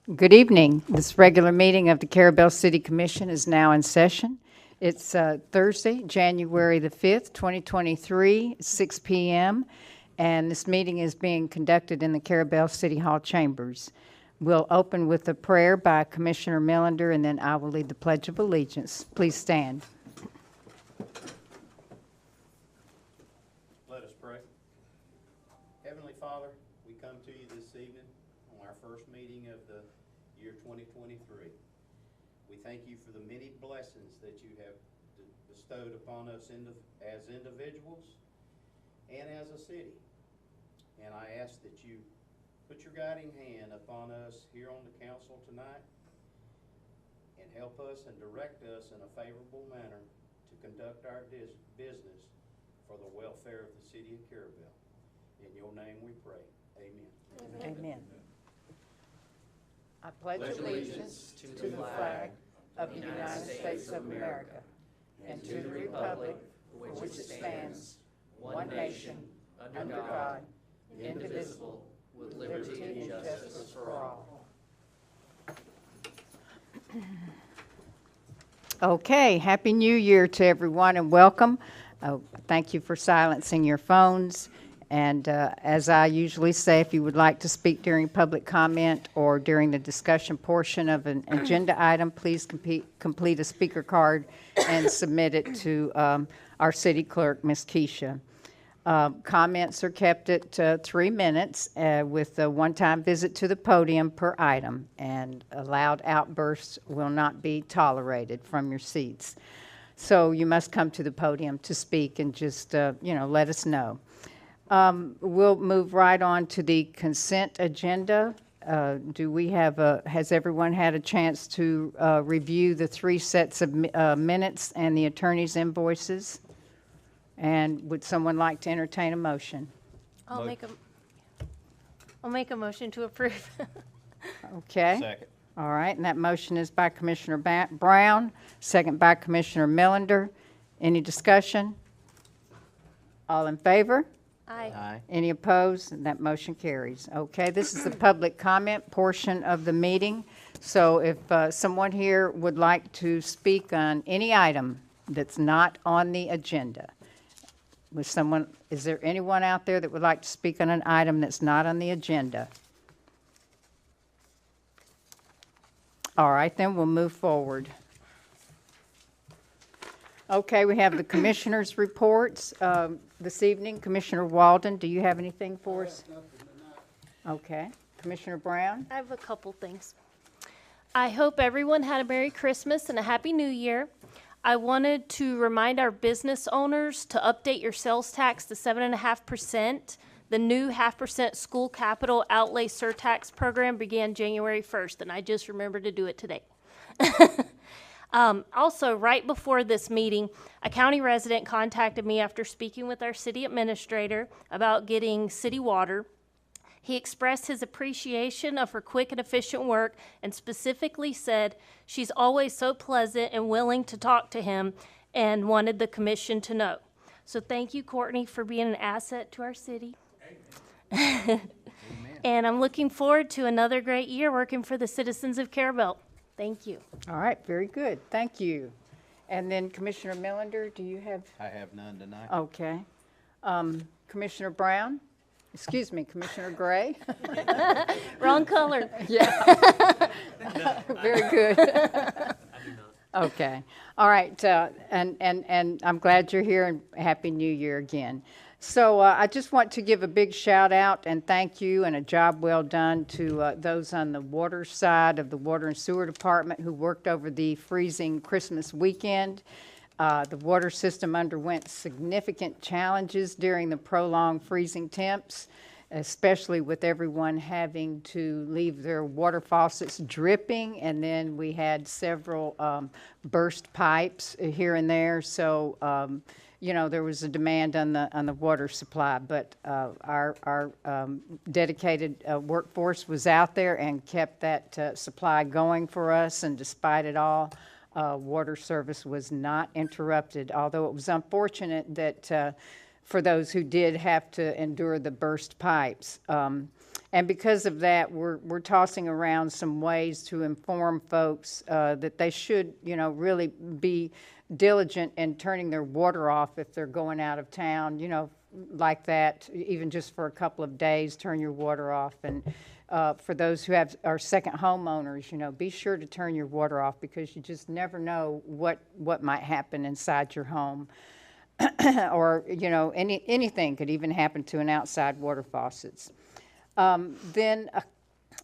Good evening. This regular meeting of the Carabel City Commission is now in session. It's Thursday, January the 5th, 2023, 6 p.m., and this meeting is being conducted in the Carabel City Hall chambers. We'll open with a prayer by Commissioner Millender, and then I will lead the Pledge of Allegiance. Please stand. Let us pray. Heavenly Father, we come to you this evening on our first meeting of the year 2023. We thank you for the many blessings that you have bestowed upon us as individuals and as a city. And I ask that you put your guiding hand upon us here on the council tonight and help us and direct us in a favorable manner to conduct our business for the welfare of the city of Carabel. In your name we pray. Amen. Amen. I pledge allegiance to the flag of the United States of America and to the republic for which it stands, one nation, under God, indivisible, with liberty and justice for all. Okay, Happy New Year to everyone and welcome. Thank you for silencing your phones. And as I usually say, if you would like to speak during public comment or during the discussion portion of an agenda item, please complete a speaker card and submit it to our city clerk, Ms. Keisha. Comments are kept at 3 minutes with a one-time visit to the podium per item, and loud outbursts will not be tolerated from your seats. So you must come to the podium to speak and just, let us know. We'll move right on to the consent agenda. Has everyone had a chance to review the 3 sets of minutes and the attorney's invoices? And would someone like to entertain a motion? I'll make a motion to approve. Okay. Second. All right, and that motion is by Commissioner Brown, second by Commissioner Millender. Any discussion? All in favor? Aye. Any opposed? And that motion carries. Okay, this is the public comment portion of the meeting. So if someone here would like to speak on any item that's not on the agenda, is there anyone out there that would like to speak on an item that's not on the agenda? All right, then we'll move forward. Okay, we have the commissioners' reports this evening. Commissioner Walden, do you have anything for us? Okay. Commissioner Brown? I have a couple things. I hope everyone had a Merry Christmas and a Happy New Year. I wanted to remind our business owners to update your sales tax to 7.5%. The new 0.5% school capital outlay surtax program began January 1st, and I just remembered to do it today. Also, right before this meeting, a county resident contacted me after speaking with our city administrator about getting city water. He expressed his appreciation of her quick and efficient work and specifically said she's always so pleasant and willing to talk to him and wanted the commission to know. So thank you, Courtney, for being an asset to our city. Amen. And I'm looking forward to another great year working for the citizens of Carabel. Thank you. All right, very good. Thank you. And then Commissioner Millender, do you have? I have none tonight. Okay. Commissioner Brown? Excuse me, Commissioner Gray? Wrong color. Yeah. Very good. Okay. All right. And I'm glad you're here, and Happy New Year again. So I just want to give a big shout out and thank you and a job well done to those on the water side of the Water and Sewer Department who worked over the freezing Christmas weekend. The water system underwent significant challenges during the prolonged freezing temps, especially with everyone having to leave their water faucets dripping, and then we had several burst pipes here and there. So, there was a demand on the water supply, but our dedicated workforce was out there and kept that supply going for us, and despite it all, water service was not interrupted, although it was unfortunate that for those who did have to endure the burst pipes. And because of that, we're tossing around some ways to inform folks that they should, really be diligent in turning their water off if they're going out of town, like that, even just for a couple of days, turn your water off. And for those who are second homeowners, be sure to turn your water off, because you just never know what might happen inside your home. Or, anything could even happen to an outside water faucets. Then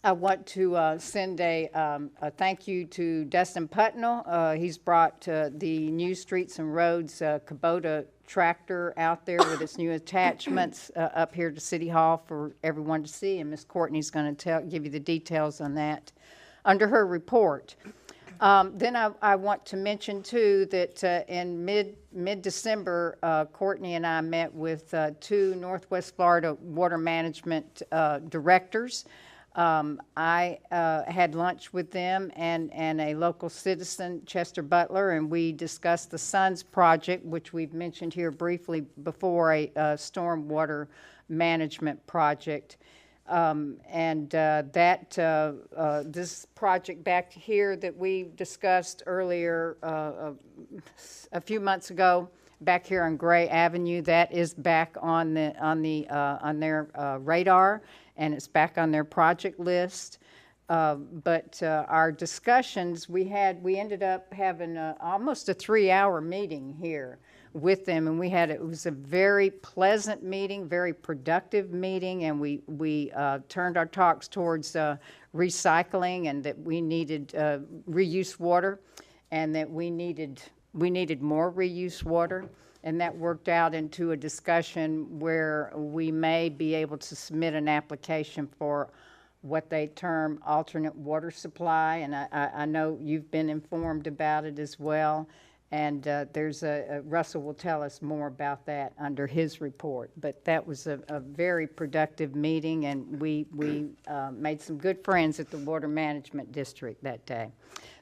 I want to send a thank you to Dustin Putnell. He's brought the new Streets and Roads Kubota tractor out there with its new attachments up here to City Hall for everyone to see, and Miss Courtney's going to give you the details on that under her report. Then I want to mention, too, that in mid-December, Courtney and I met with 2 Northwest Florida water management directors. I had lunch with them and a local citizen, Chester Butler, and we discussed the SUNS project, which we've mentioned here briefly before, a stormwater management project. This project back here that we discussed earlier a few months ago, back here on Gray Avenue, that is back on their radar, and it's back on their project list. But our discussions, we ended up having almost a 3-hour meeting here with them, and it was a very pleasant meeting, very productive meeting, and we turned our talks towards recycling, and that we needed reuse water, and that we needed more reuse water. And that worked out into a discussion where we may be able to submit an application for what they term alternate water supply, and I know you've been informed about it as well. And Russell will tell us more about that under his report. But that was a very productive meeting, and we made some good friends at the Water Management District that day.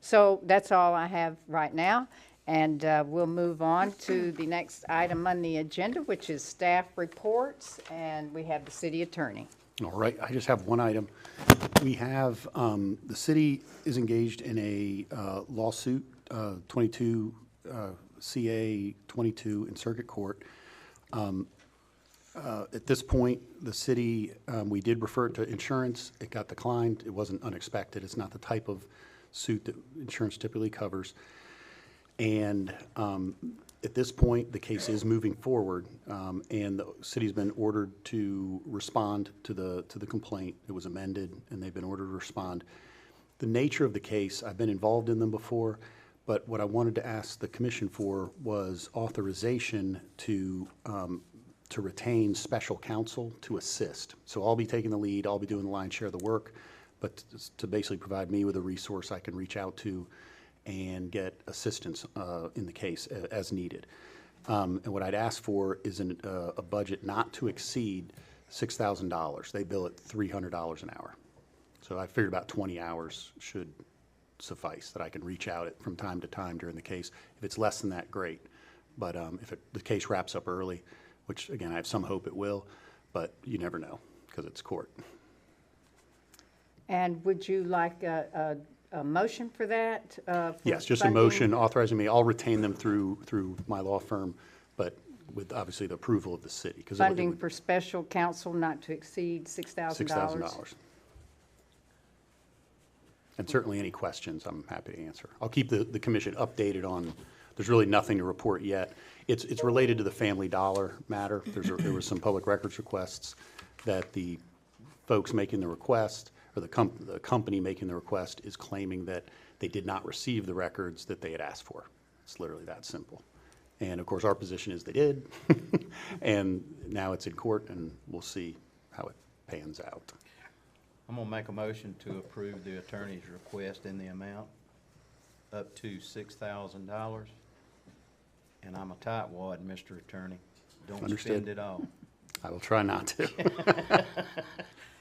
So that's all I have right now, and we'll move on to the next item on the agenda, which is staff reports, and we have the city attorney. All right, I just have one item. We have, the city is engaged in a lawsuit, 22 CA 22 in circuit court. At this point, the city, we did refer it to insurance. It got declined. It wasn't unexpected. It's not the type of suit that insurance typically covers. And at this point, the case is moving forward, and the city's been ordered to respond to the complaint. It was amended, and they've been ordered to respond. The nature of the case, I've been involved in them before, but what I wanted to ask the commission for was authorization to retain special counsel to assist. So I'll be taking the lead, I'll be doing the lion's share of the work, but to basically provide me with a resource I can reach out to and get assistance in the case as needed. And what I'd ask for is a budget not to exceed $6,000. They bill at $300 an hour. So I figured about 20 hours should suffice, that I can reach out from time to time during the case. If it's less than that, great. But if the case wraps up early, which again, I have some hope it will, but you never know because it's court. And would you like a motion for that? Yes, just funding? a motion authorizing me. I'll retain them through my law firm, but with obviously the approval of the city. Funding for special counsel not to exceed $6,000. $6,000. And certainly any questions, I'm happy to answer. I'll keep the commission updated on, there's really nothing to report yet. It's related to the Family Dollar matter. There were some public records requests that the folks making the request, or the company making the request, is claiming that they did not receive the records that they had asked for. It's literally that simple. And of course, our position is they did, and now it's in court, and we'll see how it pans out. I'm gonna make a motion to approve the attorney's request in the amount up to $6,000. And I'm a tightwad, Mr. Attorney. Don't Understood. spend it all. I will try not to.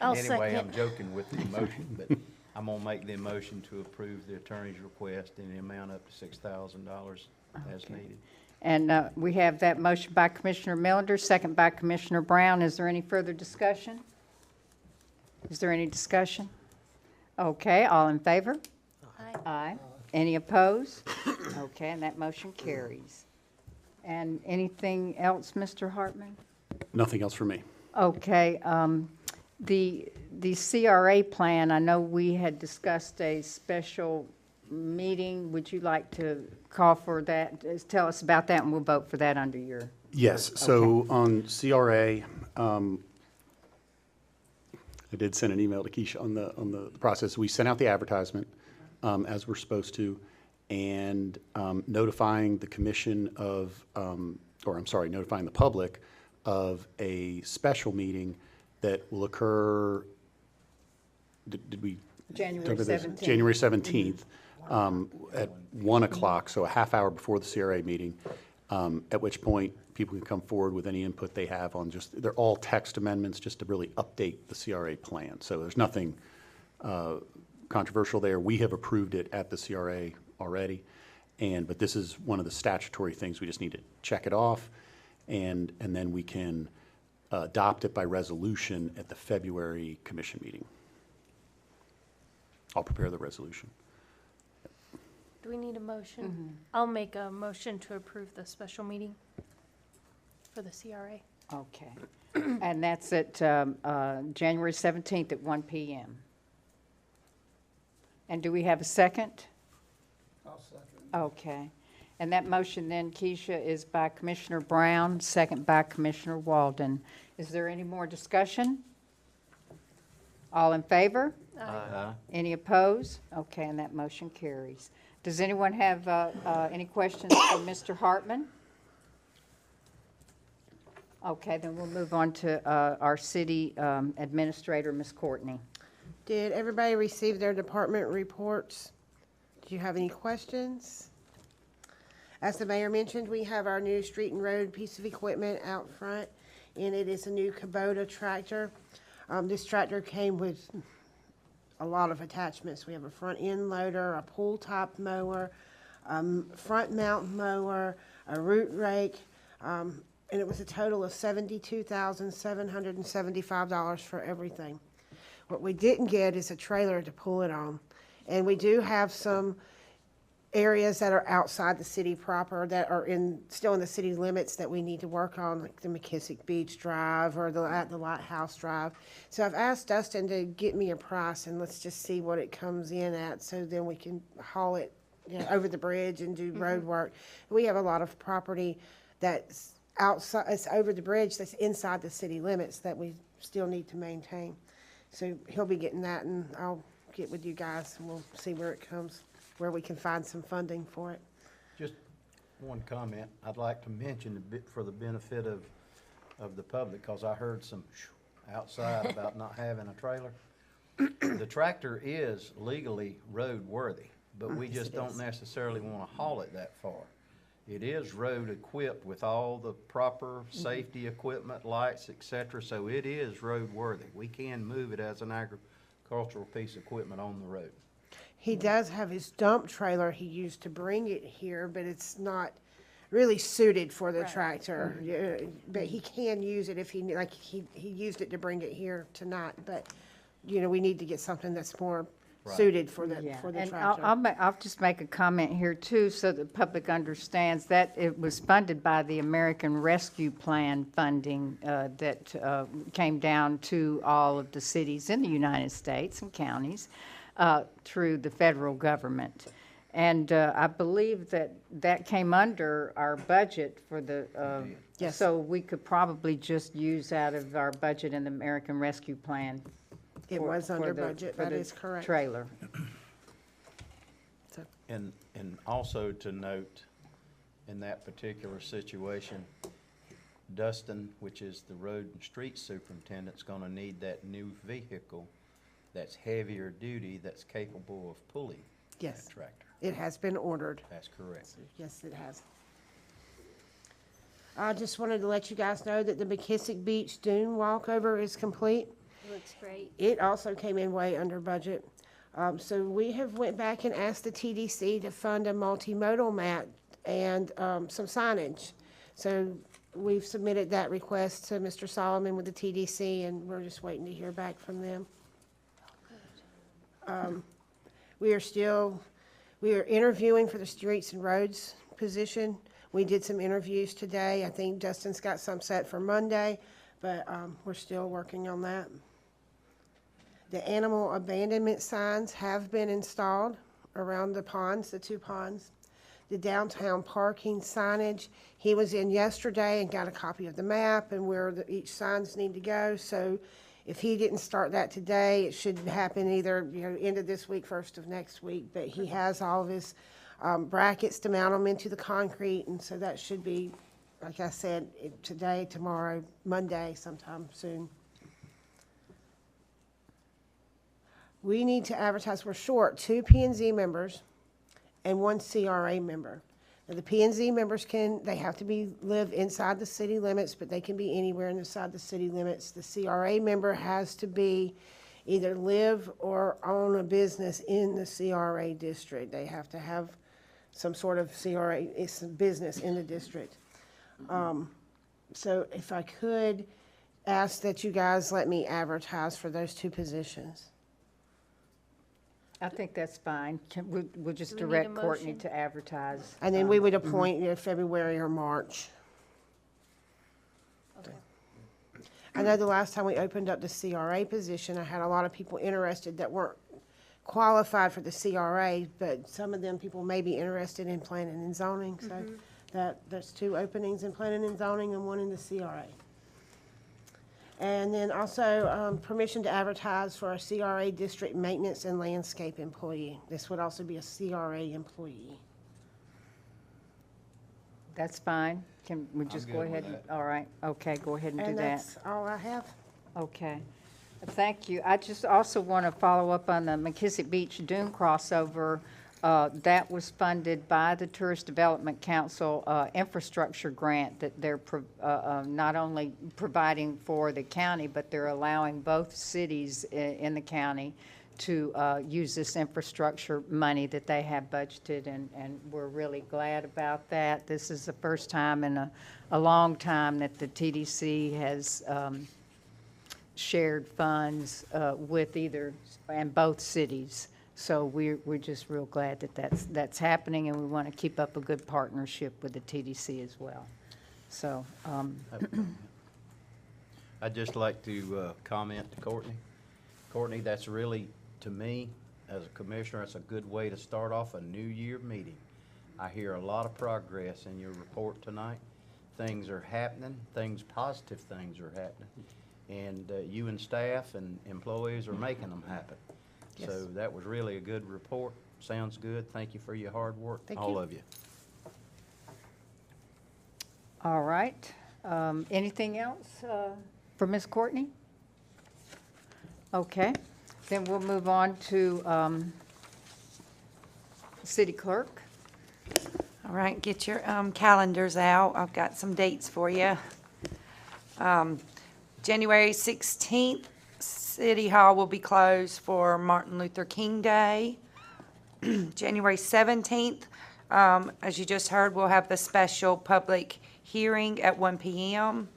I'll Anyway, second. I'm joking with the emotion, but I'm gonna make the motion to approve the attorney's request in the amount up to $6,000 as needed. And we have that motion by Commissioner Millender, second by Commissioner Brown. Is there any further discussion? Is there any discussion? Okay, all in favor? Aye. Aye. Any opposed? Okay, and that motion carries. And anything else, Mr. Hartman? Nothing else for me. Okay, the CRA plan, I know we had discussed a special meeting. Would you like to call for that? Tell us about that, and we'll vote for that under your, Yes, so on CRA, I did send an email to Keisha on the process. We sent out the advertisement, as we're supposed to, and notifying the commission of, notifying the public of a special meeting that will occur, did we? January talk about this? 17th. January 17th, at 1 o'clock, so a half hour before the CRA meeting, at which point people can come forward with any input they have on they're all text amendments just to really update the CRA plan. So there's nothing controversial there. We have approved it at the CRA already, but this is one of the statutory things. We just need to check it off, and then we can adopt it by resolution at the February commission meeting. I'll prepare the resolution. Do we need a motion? I'll make a motion to approve the special meeting for the CRA. okay. And that's at January 17th at 1 PM. And do we have a second? I'll second. Okay. And that motion then, Keisha, is by Commissioner Brown, second by Commissioner Walden. Is there any more discussion? All in favor? Any opposed? Okay, and that motion carries. Does anyone have any questions for Mr. Hartman? Okay, then we'll move on to our city administrator, Ms. Courtney. Did everybody receive their department reports? Do you have any questions? As the mayor mentioned, we have our new street and road piece of equipment out front, and it is a new Kubota tractor. This tractor came with a lot of attachments. We have a front end loader, a pull top mower, front mount mower, a root rake, and it was a total of $72,775 for everything. What we didn't get is a trailer to pull it on. And we do have some areas that are outside the city proper that are still in the city limits that we need to work on, like the McKissick Beach Drive or the Lighthouse Drive. So I've asked Dustin to get me a price, and let's just see what it comes in at, so then we can haul it, over the bridge and do road work. We have a lot of property that's outside, it's over the bridge, that's inside the city limits that we still need to maintain. So he'll be getting that, and I'll get with you guys, and we'll see where it comes, where we can find some funding for it. Just one comment. I'd like to mention a bit for the benefit of the public, because I heard some outside about not having a trailer. The tractor is legally roadworthy, but we just don't necessarily want to haul it that far. It is road equipped with all the proper safety equipment, lights, et cetera, so it is roadworthy. We can move it as an agricultural piece of equipment on the road. He does have his dump trailer he used to bring it here, but it's not really suited for the tractor. Yeah, but he can use it if he used it to bring it here tonight, but, we need to get something that's more suited for the Yeah, tractor. and I'll just make a comment here too, so the public understands that it was funded by the American Rescue Plan funding that came down to all of the cities in the United States and counties through the federal government. And I believe that came under our budget for the, Yes. so we could probably just use out of our budget in the American Rescue Plan. It for- was for under the- budget, for that the is correct. Trailer. And also to note, in that particular situation, Dustin, which is the road and street superintendent, is gonna need that new vehicle that's heavier duty, that's capable of pulling Yes, that tractor. it has been ordered. That's correct. Yes, it has. I just wanted to let you guys know that the McKissick Beach Dune walkover is complete. Looks great. It also came in way under budget. So we have went back and asked the TDC to fund a multimodal mat and some signage. So we've submitted that request to Mr. Solomon with the TDC, and we're just waiting to hear back from them. We are interviewing for the streets and roads position. We did some interviews today. I think Justin's got some set for Monday, but we're still working on that. The animal abandonment signs have been installed around the ponds, the 2 ponds. The downtown parking signage, he was in yesterday and got a copy of the map and where each signs need to go. So if he didn't start that today, it should happen either, end of this week, first of next week. But he has all of his brackets to mount them into the concrete, and so that should be, like I said, today, tomorrow, Monday, sometime soon. We need to advertise, we're short 2 P&Z members and 1 CRA member. Now, the P&Z members they have to live inside the city limits, but they can be anywhere inside the city limits. The CRA member has to be either live or own a business in the CRA district. They have to have some sort of CRA, it's a business in the district. So if I could ask that you guys let me advertise for those 2 positions. I think that's fine. We'll just Do we need a direct Courtney motion? to advertise. And then we would appoint February or March. I know the last time we opened up the CRA position, I had a lot of people interested that weren't qualified for the CRA, but some of them people may be interested in planning and zoning. So there's 2 openings in planning and zoning and 1 in the CRA. And then also permission to advertise for a CRA district maintenance and landscape employee. This would also be a CRA employee. That's fine. Can we just go good with ahead? All right, okay, go ahead and do And that. that's all I have. Okay. Thank you. I just also want to follow up on the McKissick Beach Dune crossover. That was funded by the Tourist Development Council infrastructure grant that they're not only providing for the county, but they're allowing both cities in the county to use this infrastructure money that they have budgeted, and we're really glad about that. This is the first time in a long time that the TDC has shared funds with both cities. So we're just real glad that that's happening, and we want to keep up a good partnership with the TDC as well. So, I'd just like to comment to Courtney. Courtney, that's really, to me, as a commissioner, that's a good way to start off a new year meeting. I hear a lot of progress in your report tonight. Things are happening, positive things are happening. And you and staff and employees are making them happen. Yes. So that was really a good report. Sounds good. Thank you for your hard work, Thank all you. of you. all right. Anything else for Ms. Courtney? Okay, then we'll move on to City Clerk. All right, get your calendars out. I've got some dates for you. January 16th, City Hall will be closed for Martin Luther King Day. January 17th, as you just heard, we'll have the special public hearing at 1 p.m.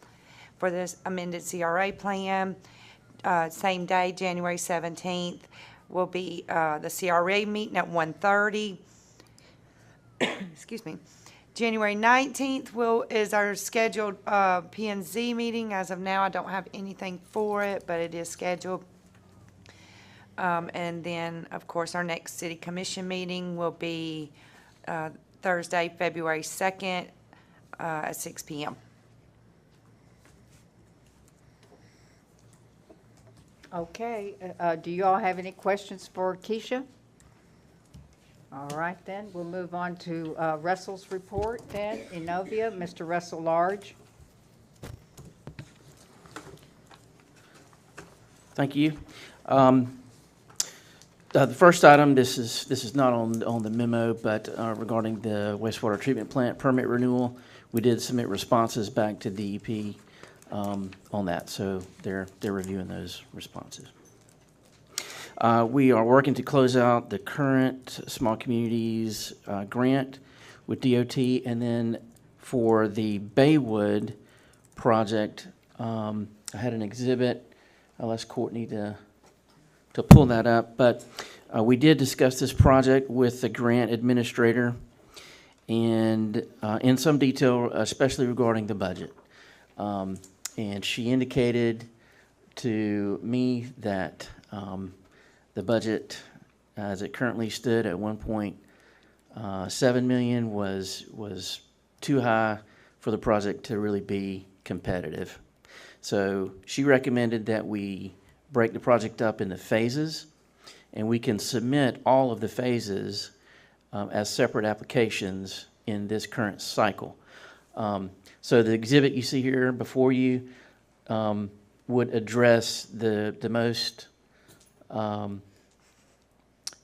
for this amended CRA plan. Same day, January 17th, will be the CRA meeting at 1:30. Excuse me. January 19th is our scheduled P&Z meeting. As of now, I don't have anything for it, but it is scheduled. And then, of course, our next city commission meeting will be Thursday, February 2nd at 6 p.m. Okay, do you all have any questions for Keisha? All right, then, we'll move on to Russell's report then. Enovia, Mr. Russell Large. Thank you. The first item, this is not on the memo, but regarding the wastewater treatment plant permit renewal, we did submit responses back to DEP on that, so they're reviewing those responses. We are working to close out the current Small Communities grant with DOT, and then for the Baywood project, I had an exhibit. I'll ask Courtney to pull that up, but We did discuss this project with the grant administrator and in some detail, especially regarding the budget. And she indicated to me that the budget, as it currently stood at 1.7 million, was too high for the project to really be competitive. So she recommended that we break the project up into phases, and we can submit all of the phases as separate applications in this current cycle. So the exhibit you see here before you would address the most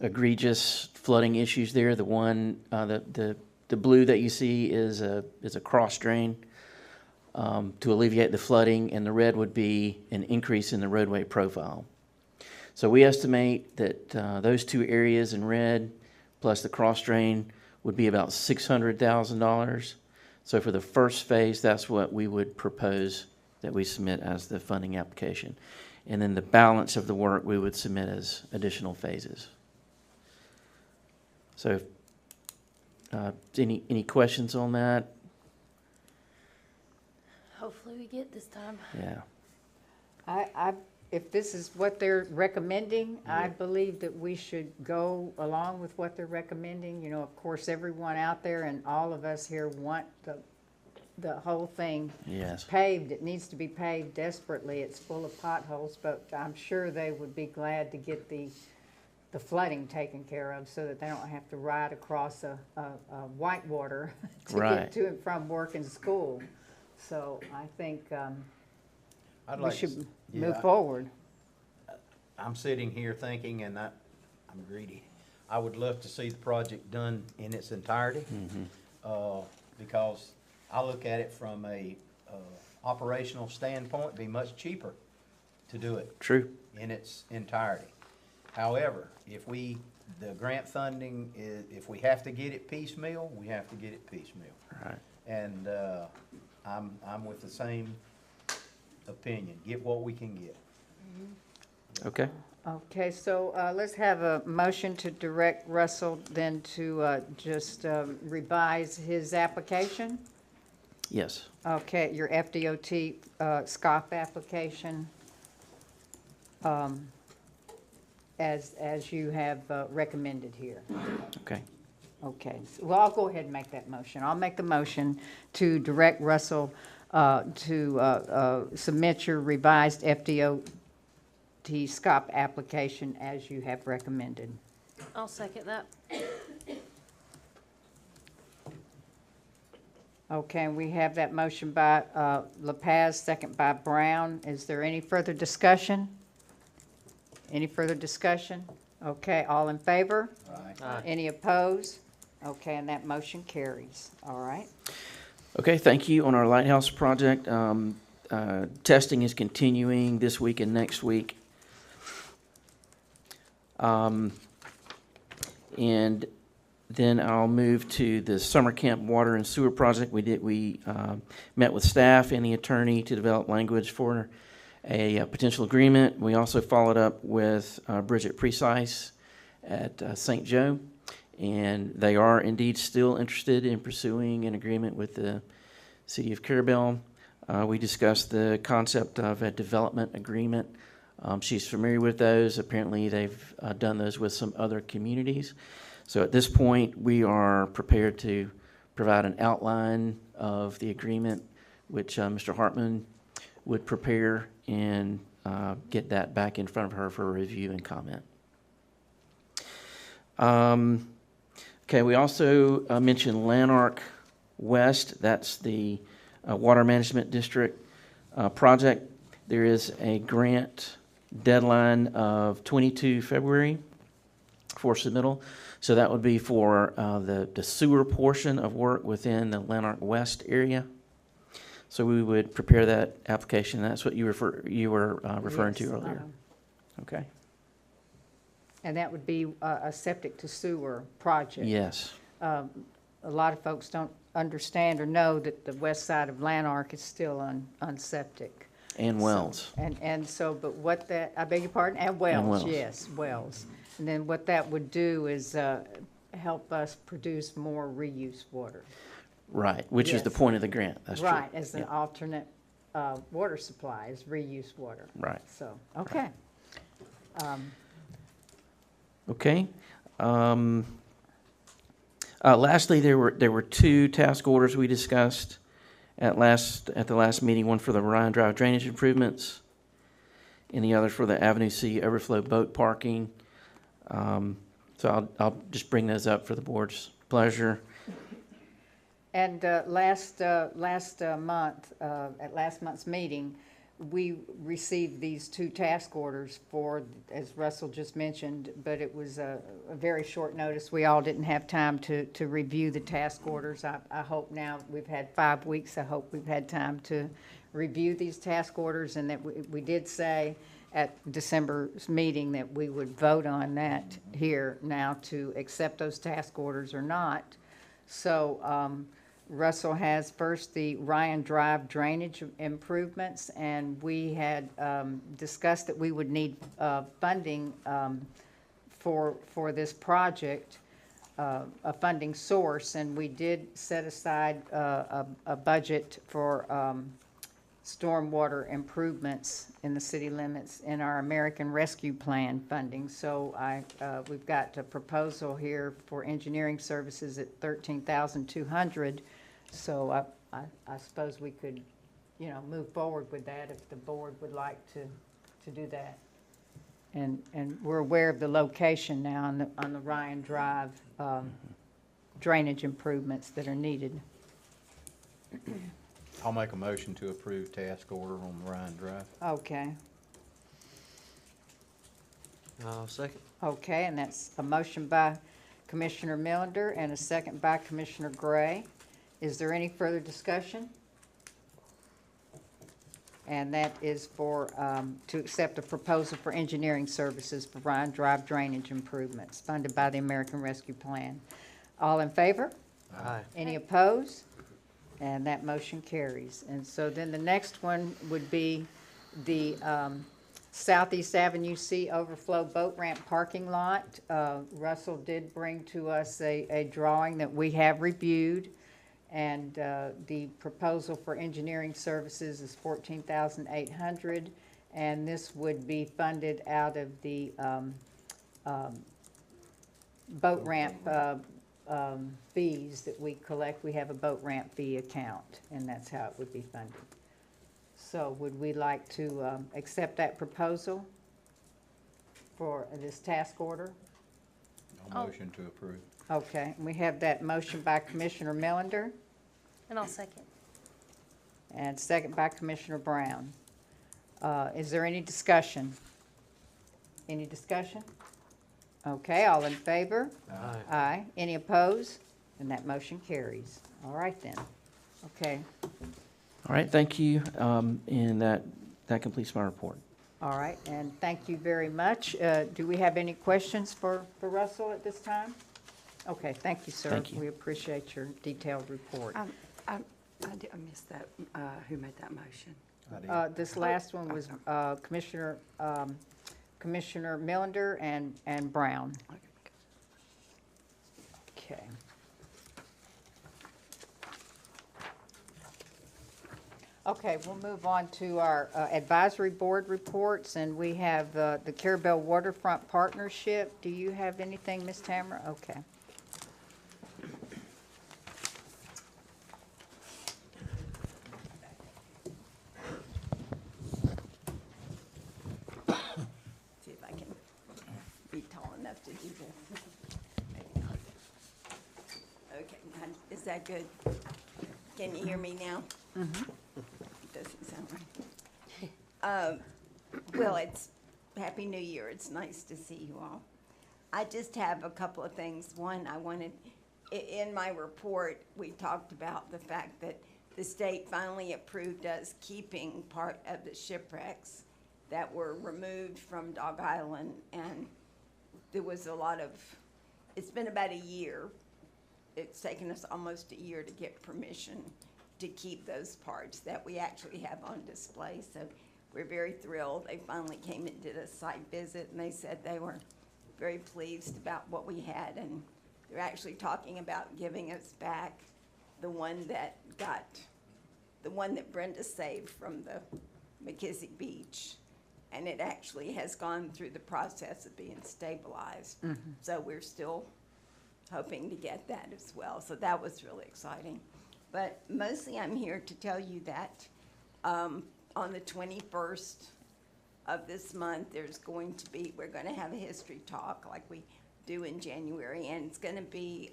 egregious flooding issues there. The one, the blue that you see is a cross drain to alleviate the flooding, and the red would be an increase in the roadway profile. So we estimate that those two areas in red plus the cross drain would be about $600,000. So for the first phase, that's what we would propose that we submit as the funding application. And then the balance of the work we would submit as additional phases. So any questions on that? Hopefully we get this time. Yeah. If this is what they're recommending, I believe that we should go along with what they're recommending. You know, of course, everyone out there and all of us here want the whole thing Yes. paved. It needs to be paved desperately. It's full of potholes, but I'm sure they would be glad to get the flooding taken care of so that they don't have to ride across a whitewater to Right. get to and from work and school. So I think I'd we like to should yeah, move forward. I'm sitting here thinking, and I'm greedy. I would love to see the project done in its entirety, because I look at it from a operational standpoint, it'd be much cheaper to do it True. in its entirety. However, if the grant funding is, if we have to get it piecemeal, we have to get it piecemeal. Right. And I'm with the same opinion. Get what we can get. Okay. Okay, so let's have a motion to direct Russell then to just revise his application. Yes. Okay, your FDOT SCOP application, as you have recommended here. Okay. Okay, well, I'll go ahead and make that motion. I'll make the motion to direct Russell to submit your revised FDOT SCOP application as you have recommended. I'll second that. Okay, we have that motion by LaPaz, second by Brown. Is there any further discussion? Any further discussion? Okay, all in favor? Aye. Any opposed? Okay, and that motion carries. All right. Okay, thank you. On our Lighthouse project, testing is continuing this week and next week. And then I'll move to the summer camp water and sewer project. We met with staff and the attorney to develop language for a potential agreement. We also followed up with Bridget Precise at St. Joe, and they are indeed still interested in pursuing an agreement with the City of Carabel. We discussed the concept of a development agreement. She's familiar with those. Apparently, they've done those with some other communities. So at this point, we are prepared to provide an outline of the agreement, which Mr. Hartman would prepare and get that back in front of her for review and comment. Okay, we also mentioned Lanark West. That's the Water Management District project. There is a grant deadline of 22 February for submittal. So that would be for the sewer portion of work within the Lanark West area. So we would prepare that application. That's what you were referring to Yes, earlier. Okay. And that would be a septic to sewer project. Yes. A lot of folks don't understand or know that the west side of Lanark is still on septic. And wells. And so, but what that, I beg your pardon, and wells, wells. yes, wells. And then what that would do is help us produce more reuse water. Right, which is the Yes. point of the grant, that's true. Right, as an Yeah. alternate water supply, is reuse water. Right. So, okay. Okay. Lastly, there were two task orders we discussed at the last meeting, one for the Ryan Drive drainage improvements, and the other for the Avenue C overflow boat parking. So I'll just bring those up for the board's pleasure. And last month, at last month's meeting, we received these two task orders for, as Russell just mentioned, but it was a very short notice. We all didn't have time to review the task orders. I hope now, we've had 5 weeks, I hope we've had time to review these task orders, and that we did say at December's meeting that we would vote on that here now to accept those task orders or not. So Russell has first the Ryan Drive drainage improvements, and we had discussed that we would need funding for this project, a funding source, and we did set aside a budget for stormwater improvements in the city limits in our American Rescue Plan funding. So we've got a proposal here for engineering services at $13,200. So I suppose we could, move forward with that if the board would like to do that. And we're aware of the location now on the Ryan Drive drainage improvements that are needed. I'll make a motion to approve task order on Ryan Drive. Okay. Second. Okay, and that's a motion by Commissioner Millender and a second by Commissioner Gray. Is there any further discussion? And that is for, to accept a proposal for engineering services for Ryan Drive drainage improvements funded by the American Rescue Plan. All in favor? Aye. Any opposed? And that motion carries. And so then the next one would be the Southeast Avenue C overflow boat ramp parking lot. Russell did bring to us a drawing that we have reviewed, and the proposal for engineering services is $14,800, and this would be funded out of the boat ramp fees that we collect. We have a boat ramp fee account, and that's how it would be funded. So would we like to accept that proposal for this task order? I'll motion to approve. Okay, we have that motion by Commissioner Millender And I'll second. and second by Commissioner Brown. Is there any discussion? Any discussion? Okay, all in favor? Aye. Aye. Any opposed? And that motion carries. All right then. Okay, All right, thank you, and that completes my report. all right, and thank you very much. Do we have any questions for Russell at this time? Okay, thank you, sir. Thank you. We appreciate your detailed report. I missed that. Who made that motion? I did. This last one was Commissioner Millender and Brown. Okay. Okay, we'll move on to our advisory board reports, and we have the Carabel Waterfront Partnership. Do you have anything, Ms. Tamara? Okay. See if I can be tall enough to do this. Maybe not. Okay, now, is that good? Can you hear me now? Doesn't sound right. Well, it's Happy New Year. It's nice to see you all. I just have a couple of things. One, I wanted, in my report, we talked about the fact that the state finally approved us keeping part of the shipwrecks that were removed from Dog Island, and there was a lot of, it's been about a year. It's taken us almost a year to get permission to keep those parts that we actually have on display. So we're very thrilled. They finally came and did a site visit, and they said they were very pleased about what we had, and they're actually talking about giving us back the one that Brenda saved from the McKissick Beach. And it actually has gone through the process of being stabilized. So we're still hoping to get that as well. So that was really exciting. But mostly I'm here to tell you that on the 21st of this month, we're going to have a history talk like we do in January. And it's going to be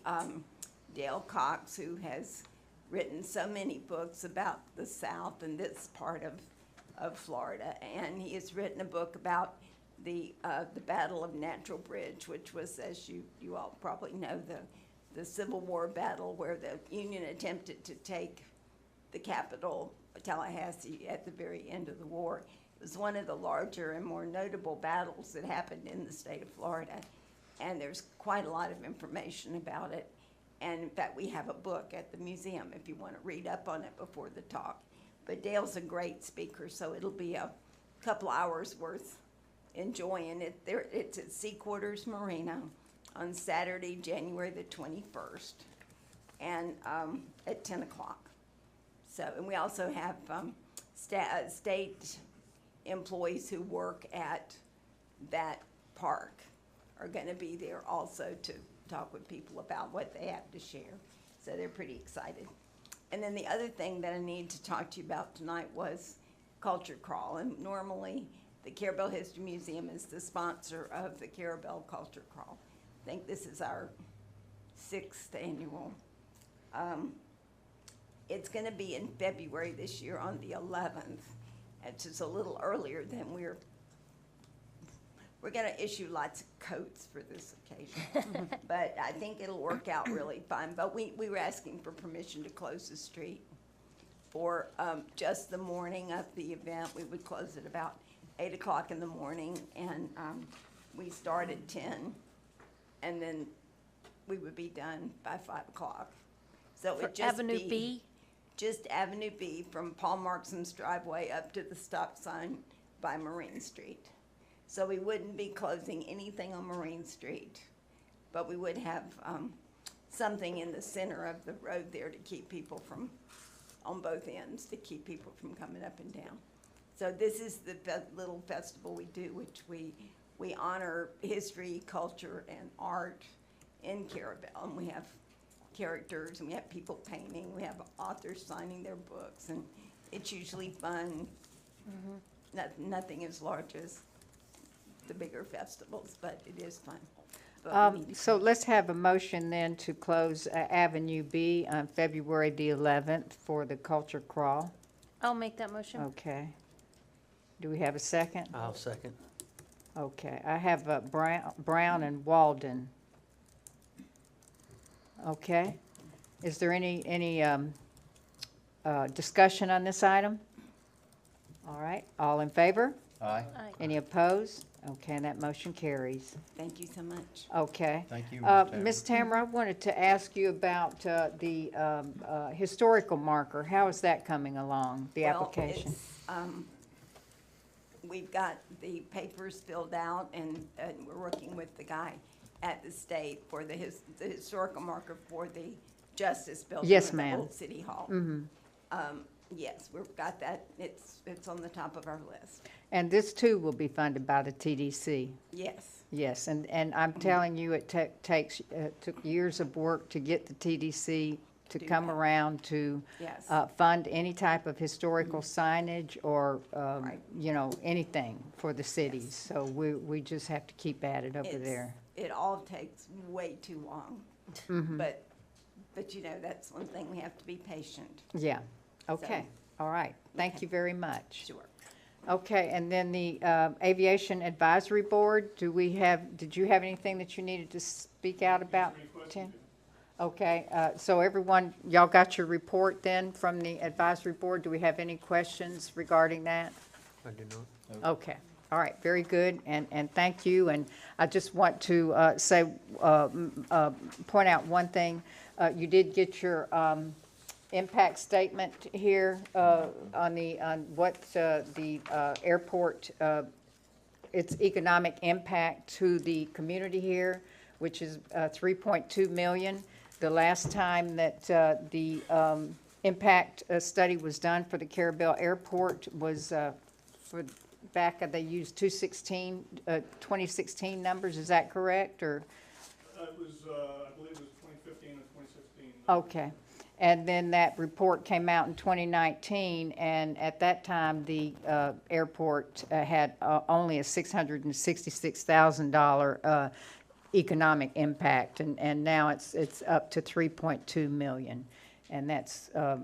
Dale Cox, who has written so many books about the South and this part of Florida. And he has written a book about the Battle of Natural Bridge, which was, as you all probably know, the Civil War battle where the Union attempted to take the capital, Tallahassee, at the very end of the war. It was one of the larger and more notable battles that happened in the state of Florida. And there's quite a lot of information about it. And in fact, we have a book at the museum if you want to read up on it before the talk. But Dale's a great speaker, so it'll be a couple hours worth enjoying it. It's at Sea Quarters Marina on Saturday, January the 21st, and at 10 o'clock. So, and we also have state employees who work at that park are going to be there also to talk with people about what they have to share. So they're pretty excited. And then the other thing that I need to talk to you about tonight was Culture Crawl. And normally, the Carabel History Museum is the sponsor of the Carabel Culture Crawl. I think this is our 6th annual. It's going to be in February this year on the 11th. It's just a little earlier than we're going to issue lots of coats for this occasion. But I think it'll work out really fine. But we were asking for permission to close the street for just the morning of the event. We would close at about 8 o'clock in the morning, and we start at 10, and then we would be done by 5 o'clock. So it would just Avenue B? Just Avenue B from Paul Markson's driveway up to the stop sign by Marine Street. So we wouldn't be closing anything on Marine Street, but we would have something in the center of the road there to keep people from, on both ends, to keep people from coming up and down. So this is the little festival we do, which we honor history, culture, and art in Carabel. And we have characters, and we have people painting, we have authors signing their books, and it's usually fun. Nothing as large as the bigger festivals, but it is fun. But we need to So let's have a motion then to close Avenue B on February the 11th for the Culture Crawl. I'll make that motion. Okay. Do we have a second? I'll second. Okay, I have Brown and Walden. Okay. Is there any discussion on this item? All right, all in favor? Aye. Aye. Any opposed? Okay, and that motion carries. Thank you so much. Okay. Thank you, Ms. Tamara. Ms. Tamara, I wanted to ask you about the historical marker. How is that coming along, the application? We've got the papers filled out, and we're working with the guy at the state for the historical marker for the Justice Building. Yes, or the ma'am. old City Hall. Yes, we've got that. It's on the top of our list. And this too will be funded by the TDC. Yes. Yes, and I'm telling you, it took years of work to get the TDC to Do come that. around to Yes. fund any type of historical signage or, Right. anything for the cities. So we just have to keep at it over there. It all takes way too long. But that's one thing, we have to be patient. Yeah, okay, all right. Thank you very much. Sure. Okay, and then the Aviation Advisory Board, did you have anything that you needed to speak out about, Tim? Okay, so everyone, y'all got your report then from the advisory board? Do we have any questions regarding that? I do not. Okay, all right, very good, and thank you. And I just want to point out one thing. You did get your impact statement here on what the airport its economic impact to the community here, which is 3.2 million. The last time that the impact study was done for the Carabel Airport was they used 2016 numbers, is that correct, or? It was, I believe it was 2015 and 2016. Okay. And then that report came out in 2019, and at that time, the airport had only a $666,000 economic impact, and now it's up to 3.2 million. And that's a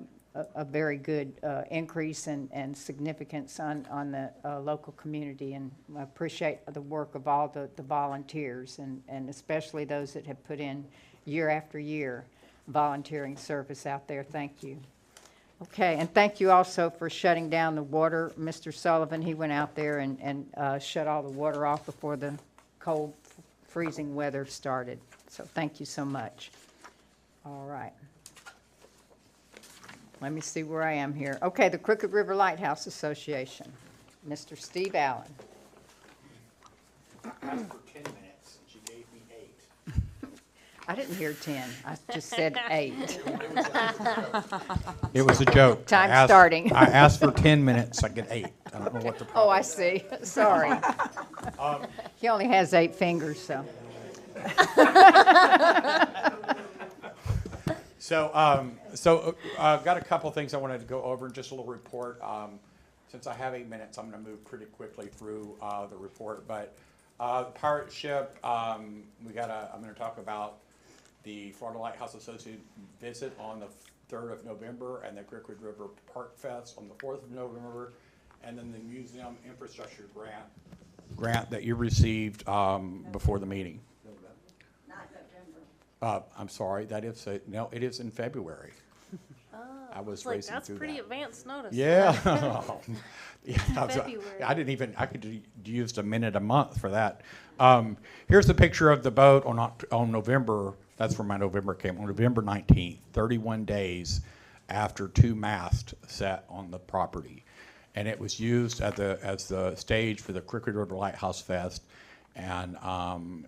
very good increase and significance on the local community, and I appreciate the work of all the volunteers, and especially those that have put in year after year volunteering service out there. Thank you. Okay, and thank you also for shutting down the water. Mr. Sullivan, he went out there and shut all the water off before the cold, freezing weather started. So thank you so much. All right. Let me see where I am here. Okay, the Crooked River Lighthouse Association. Mr. Steve Allen. For 10 minutes, she gave me 8. I didn't hear 10. I just said 8. It was a joke. Time starting. I asked for 10 minutes, I get 8. I don't know what the problem Oh, I see. Sorry. He only has 8 fingers, so. So, got a couple things I wanted to go over, just a little report. Since I have 8 minutes, I'm going to move pretty quickly through the report. But pirate ship, I'm going to talk about the Florida Lighthouse Association visit on the 3rd of November, and the Crooked River Park Fest on the 4th of November, and then the museum infrastructure grant that you received before the meeting. I'm sorry, that is, no, it is in February. I was It's like, racing that's through pretty that. advanced notice. Yeah. Yeah, February. I didn't even, I could used a minute a month for that. Here's a picture of the boat on November, that's where my November came, on November 19th, 31 days after 2 masts set on the property. And it was used as the stage for the Crooked River Lighthouse Fest. And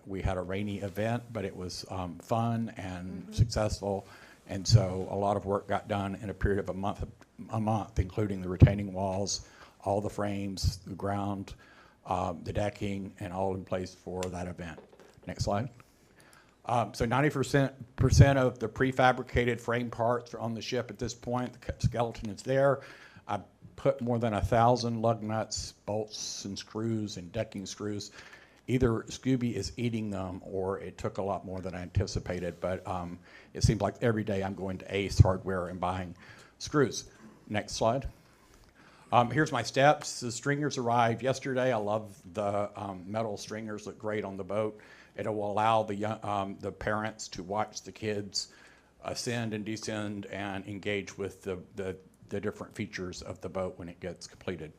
we had a rainy event, but it was fun and successful. And so a lot of work got done in a period of a month, including the retaining walls, all the frames, the ground, the decking, and all in place for that event. Next slide. So 90% of the prefabricated frame parts are on the ship at this point. The skeleton is there. I put more than 1,000 lug nuts, bolts, and screws, and decking screws. Either Scooby is eating them, or it took a lot more than I anticipated, but it seems like every day I'm going to Ace Hardware and buying screws. Next slide. Here's my steps. The stringers arrived yesterday. I love the metal stringers, look great on the boat. It will allow the parents to watch the kids ascend and descend and engage with the different features of the boat when it gets completed.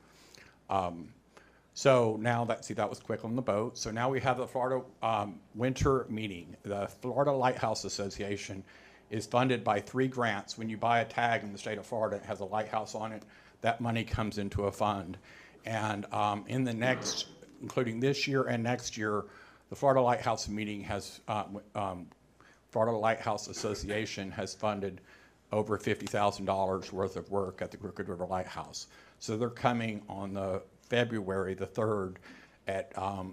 So now that was quick on the boat. So now we have the Florida winter meeting. The Florida Lighthouse Association is funded by 3 grants. When you buy a tag in the state of Florida, it has a lighthouse on it. That money comes into a fund. And in the next, including this year and next year, the Florida Lighthouse meeting has, Florida Lighthouse Association has funded over $50,000 worth of work at the Crooked River Lighthouse. So they're coming on the February the 3rd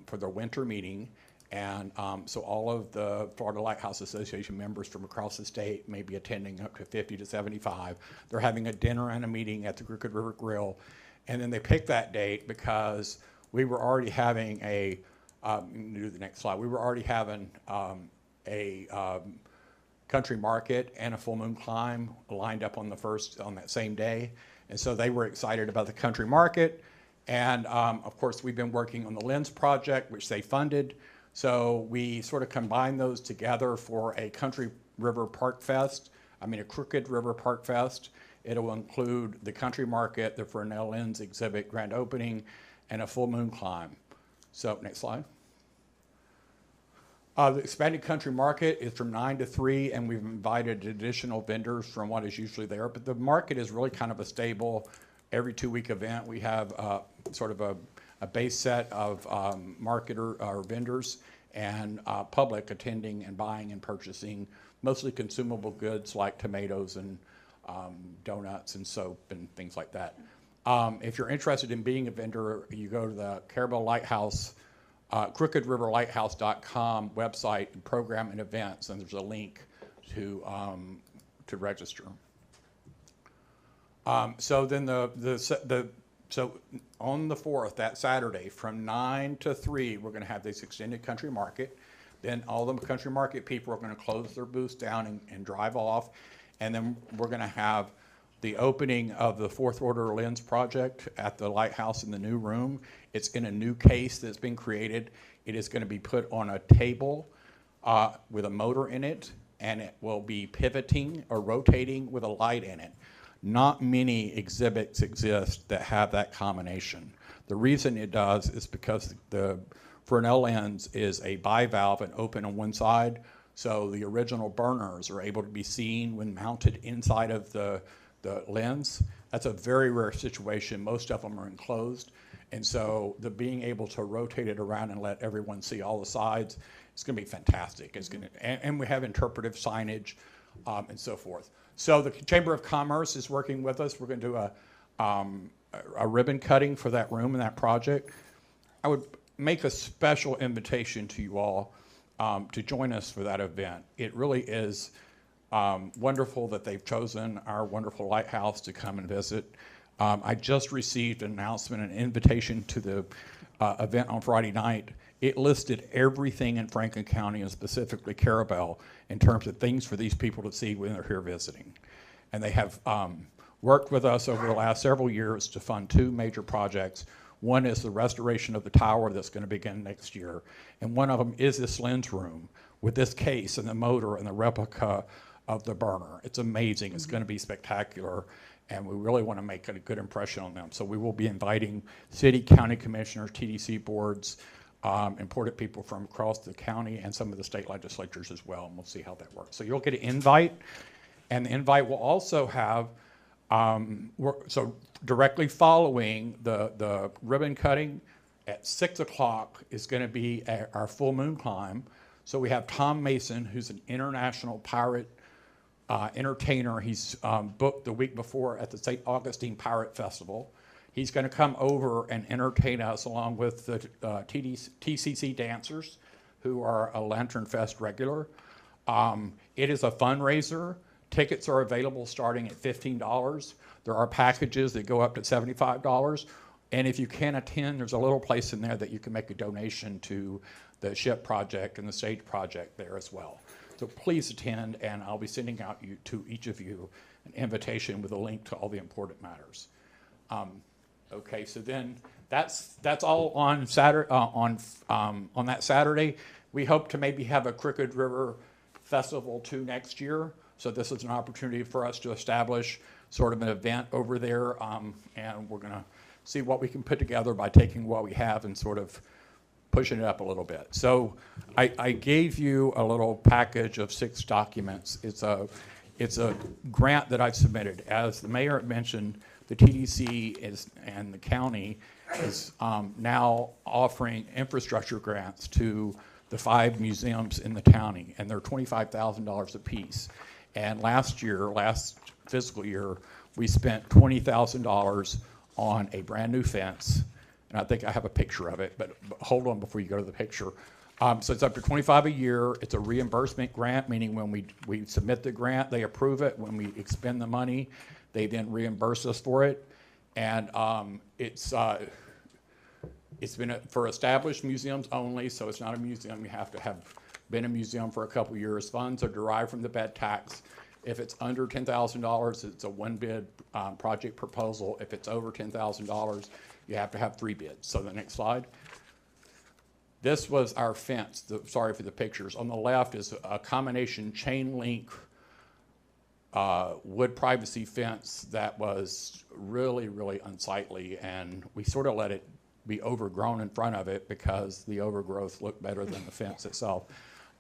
for their winter meeting. And so all of the Florida Lighthouse Association members from across the state may be attending, up to 50 to 75. They're having a dinner and a meeting at the Crooked River Grill. And then they picked that date because we were already having do the next slide. We were already having a country market and a full moon climb lined up on that same day. And so they were excited about the country market. And of course, we've been working on the Lens project, which they funded. So we sort of combined those together for a Crooked River Park Fest. It will include the country market, the Fresnel Lens exhibit grand opening, and a full moon climb. So next slide. The expanded country market is from 9 to 3, and we've invited additional vendors from what is usually there. But the market is really kind of a stable, every 2-week event. We have sort of a base set of marketer or vendors and public attending and buying and purchasing mostly consumable goods like tomatoes and donuts and soap and things like that. If you're interested in being a vendor, you go to the Carabel Lighthouse, crookedriverlighthouse.com website and program and events, and there's a link to register. So then so on the 4th, that Saturday, from 9 to 3, we're going to have this extended country market. Then all the country market people are going to close their booths down and drive off. And then we're going to have the opening of the Fourth Order Lens project at the Lighthouse in the new room. It's in a new case that's been created. It is going to be put on a table with a motor in it, and it will be pivoting or rotating with a light in it. Not many exhibits exist that have that combination. The reason it does is because the Fresnel lens is a bivalve and open on one side, so the original burners are able to be seen when mounted inside of the lens. That's a very rare situation. Most of them are enclosed, and so the being able to rotate it around and let everyone see all the sides is going to be fantastic. It's going to, and we have interpretive signage and so forth. So the Chamber of Commerce is working with us. We're going to do a ribbon cutting for that room and that project. I would make a special invitation to you all to join us for that event. It really is wonderful that they've chosen our wonderful lighthouse to come and visit. I just received an announcement, an invitation to the event on Friday night. It listed everything in Franklin County and specifically Carabel in terms of things for these people to see when they're here visiting. And they have worked with us over the last several years to fund 2 major projects. One is the restoration of the tower that's going to begin next year. And one of them is this lens room with this case and the motor and the replica of the burner. It's amazing. It's going to be spectacular. And we really want to make a good impression on them. So we will be inviting city, county commissioners, TDC boards, important people from across the county and some of the state legislatures as well, and we'll see how that works. So you'll get an invite, and the invite will also have, so directly following the ribbon cutting at 6 o'clock is going to be our full moon climb. So we have Tom Mason, who's an international pirate entertainer. He's booked the week before at the St. Augustine Pirate Festival. He's going to come over and entertain us along with the TCC dancers, who are a Lantern Fest regular. It is a fundraiser. Tickets are available starting at $15. There are packages that go up to $75. And if you can't attend, there's a little place in there that you can make a donation to the ship project and the stage project there as well. So please attend, and I'll be sending out to each of you an invitation with a link to all the important matters. Okay, so then that's all on Saturday. On that Saturday, we hope to maybe have a Crooked River Festival too next year. So this is an opportunity for us to establish sort of an event over there, and we're going to see what we can put together by taking what we have and sort of pushing it up a little bit. So I gave you a little package of 6 documents. It's a grant that I've submitted. As the mayor mentioned, the TDC and the county is now offering infrastructure grants to the 5 museums in the county, and they're $25,000 apiece. And last fiscal year, we spent $20,000 on a brand new fence, and I think I have a picture of it, but hold on before you go to the picture. So it's up to $25,000 a year. It's a reimbursement grant, meaning when we submit the grant, they approve it. When we expend the money, they then reimburse us for it. And it's been for established museums only, so it's not a museum. You have to have been a museum for a couple years. Funds are derived from the bed tax. If it's under $10,000, it's a 1-bid project proposal. If it's over $10,000, you have to have 3 bids. So the next slide. This was our fence. Sorry for the pictures. On the left is a combination chain link wood privacy fence that was really, really unsightly, and we sort of let it be overgrown in front of it because the overgrowth looked better than the fence itself.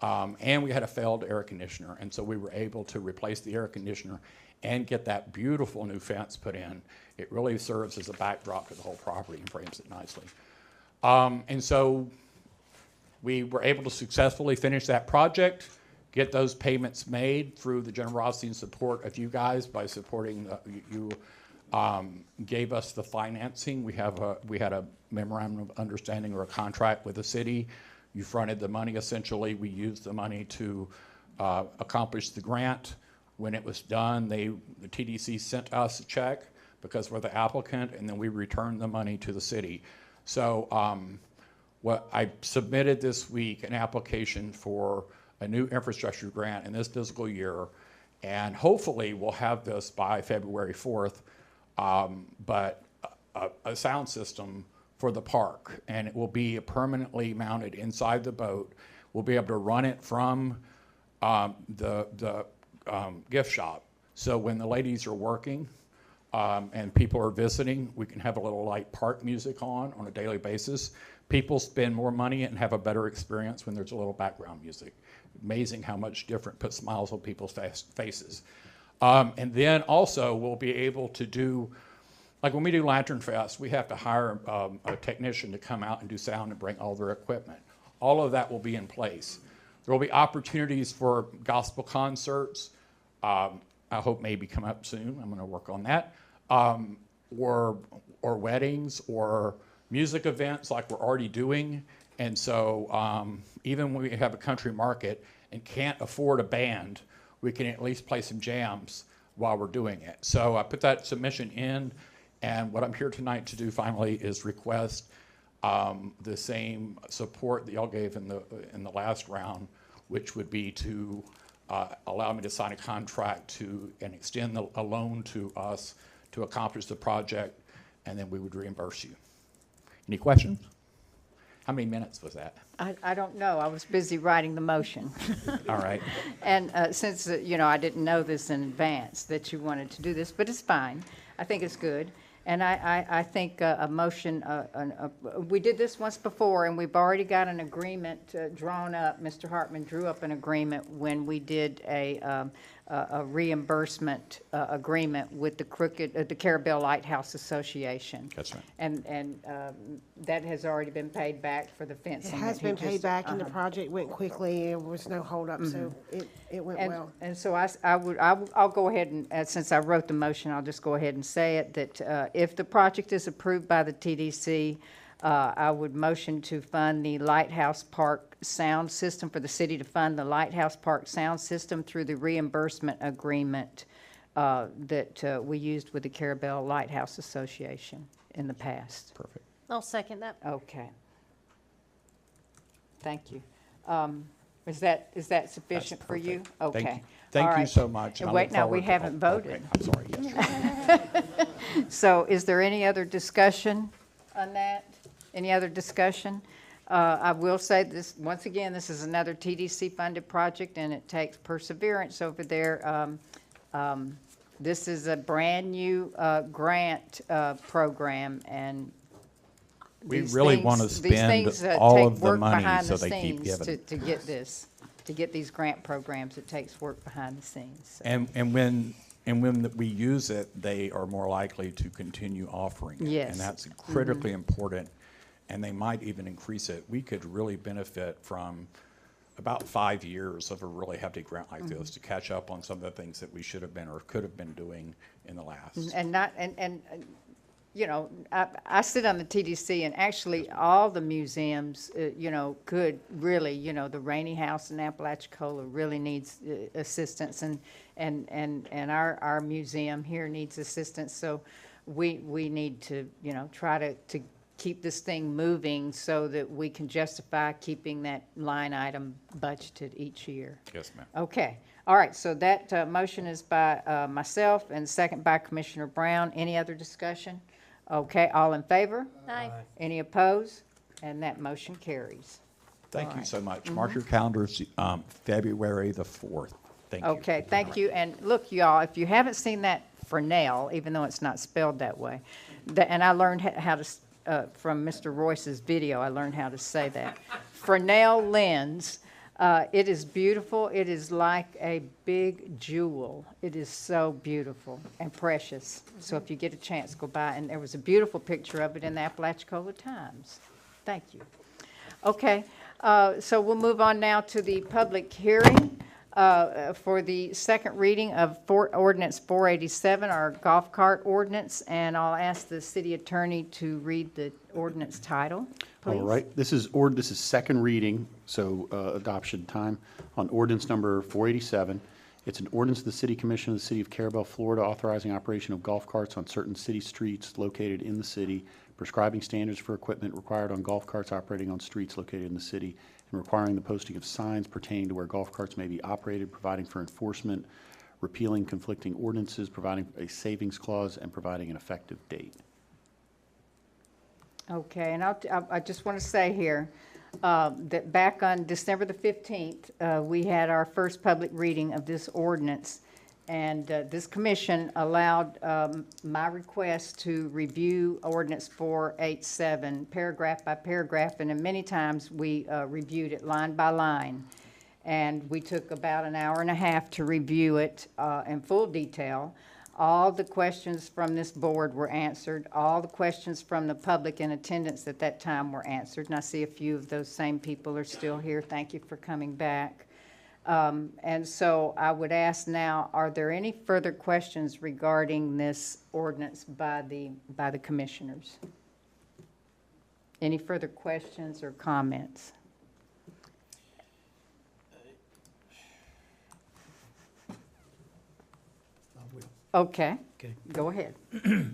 And we had a failed air conditioner, and so we were able to replace the air conditioner and get that beautiful new fence put in. It really serves as a backdrop to the whole property and frames it nicely. And so we were able to successfully finish that project, get those payments made through the generosity and support of you guys by supporting, you gave us the financing. We had a memorandum of understanding or a contract with the city. You fronted the money essentially. We used the money to accomplish the grant. When it was done, the TDC sent us a check because we're the applicant, and then we returned the money to the city. So what I submitted this week an application for a new infrastructure grant in this fiscal year, and hopefully we'll have this by February 4th, but a sound system for the park, and it will be permanently mounted inside the boat. We'll be able to run it from the gift shop. So when the ladies are working and people are visiting, we can have a little light park music on a daily basis. People spend more money and have a better experience when there's a little background music. Amazing how much different puts smiles on people's faces. And then also we'll be able to do, like when we do Lantern Fest, we have to hire a technician to come out and do sound and bring all their equipment. All of that will be in place. There will be opportunities for gospel concerts. I hope maybe come up soon. I'm going to work on that. Or weddings or music events like we're already doing. And so even when we have a country market and can't afford a band, we can at least play some jams while we're doing it. So I put that submission in, and what I'm here tonight to do finally is request the same support that y'all gave in the last round, which would be to allow me to sign a contract and extend a loan to us to accomplish the project, and then we would reimburse you. Any questions? How many minutes was that? I don't know. I was busy writing the motion. All right. And since, I didn't know this in advance that you wanted to do this, but it's fine. I think it's good. And I think a motion, we did this once before, and we've already got an agreement drawn up. Mr. Hartman drew up an agreement when we did a reimbursement agreement with the Carabel Lighthouse Association. That's right. And that has already been paid back for the It fencing. has that he been paid just- back, and the project went quickly, there was no holdup, so it went well. And so I'll go ahead and, since I wrote the motion, I'll just go ahead and say it, that if the project is approved by the TDC, I would motion to fund the Lighthouse Park sound system, for the city to fund the Lighthouse Park sound system through the reimbursement agreement that we used with the Carabel Lighthouse Association in the past. Perfect. I'll second that. Okay. Thank you. Is that sufficient for you? perfect. Okay. Thank you. Thank All you right. so much. And I wait, look now, we forward to- haven't voted. okay. I'm sorry, yes. So is there any other discussion on that? Any other discussion? I will say this, once again, this is another TDC-funded project, and it takes perseverance over there. This is a brand-new grant program, and We these really things- want to these spend things, all take of the work money behind so the they keep scenes giving. to get this, to get these grant programs. It takes work behind the scenes. So. And when we use it, they are more likely to continue offering it. Yes. And that's critically important, and they might even increase it. We could really benefit from about 5 years of a really hefty grant like this to catch up on some of the things that we should have been or could have been doing in the last. I sit on the TDC, and actually all the museums, could really, the Rainey House in Apalachicola really needs assistance, and our museum here needs assistance. So we need to, try to keep this thing moving so that we can justify keeping that line item budgeted each year. Yes, ma'am. Okay, all right, so that motion is by myself and second by Commissioner Brown. Any other discussion? Okay, all in favor? Aye. Any opposed? And that motion carries. Thank All you right. so much. Mark your calendars, February the 4th. Thank you. Okay, thank you. And look, y'all, if you haven't seen that Fresnel, even though it's not spelled that way, and I learned how to, from Mr. Royce's video, I learned how to say that. Fresnel lens. It is beautiful. It is like a big jewel. It is so beautiful and precious. So if you get a chance, go by. And there was a beautiful picture of it in the Apalachicola Times. Thank you. Okay, so we'll move on now to the public hearing for the second reading of Ordinance 487, our golf cart ordinance, and I'll ask the city attorney to read the ordinance title, please. All right, this is second reading, so adoption time on ordinance number 487. It's an ordinance of the City Commission of the City of Carabel, Florida, authorizing operation of golf carts on certain city streets located in the city, prescribing standards for equipment required on golf carts operating on streets located in the city, and requiring the posting of signs pertaining to where golf carts may be operated, providing for enforcement, repealing conflicting ordinances, providing a savings clause, and providing an effective date. Okay, and I just want to say here that back on December the 15th, we had our first public reading of this ordinance, and this commission allowed my request to review ordinance 487 paragraph by paragraph, and many times we reviewed it line by line. And we took about an hour and a half to review it in full detail. All the questions from this board were answered. All the questions from the public in attendance at that time were answered. And I see a few of those same people are still here. Thank you for coming back. And so I would ask now, are there any further questions regarding this ordinance by the commissioners? Any further questions or comments? Okay. Okay. Go ahead. I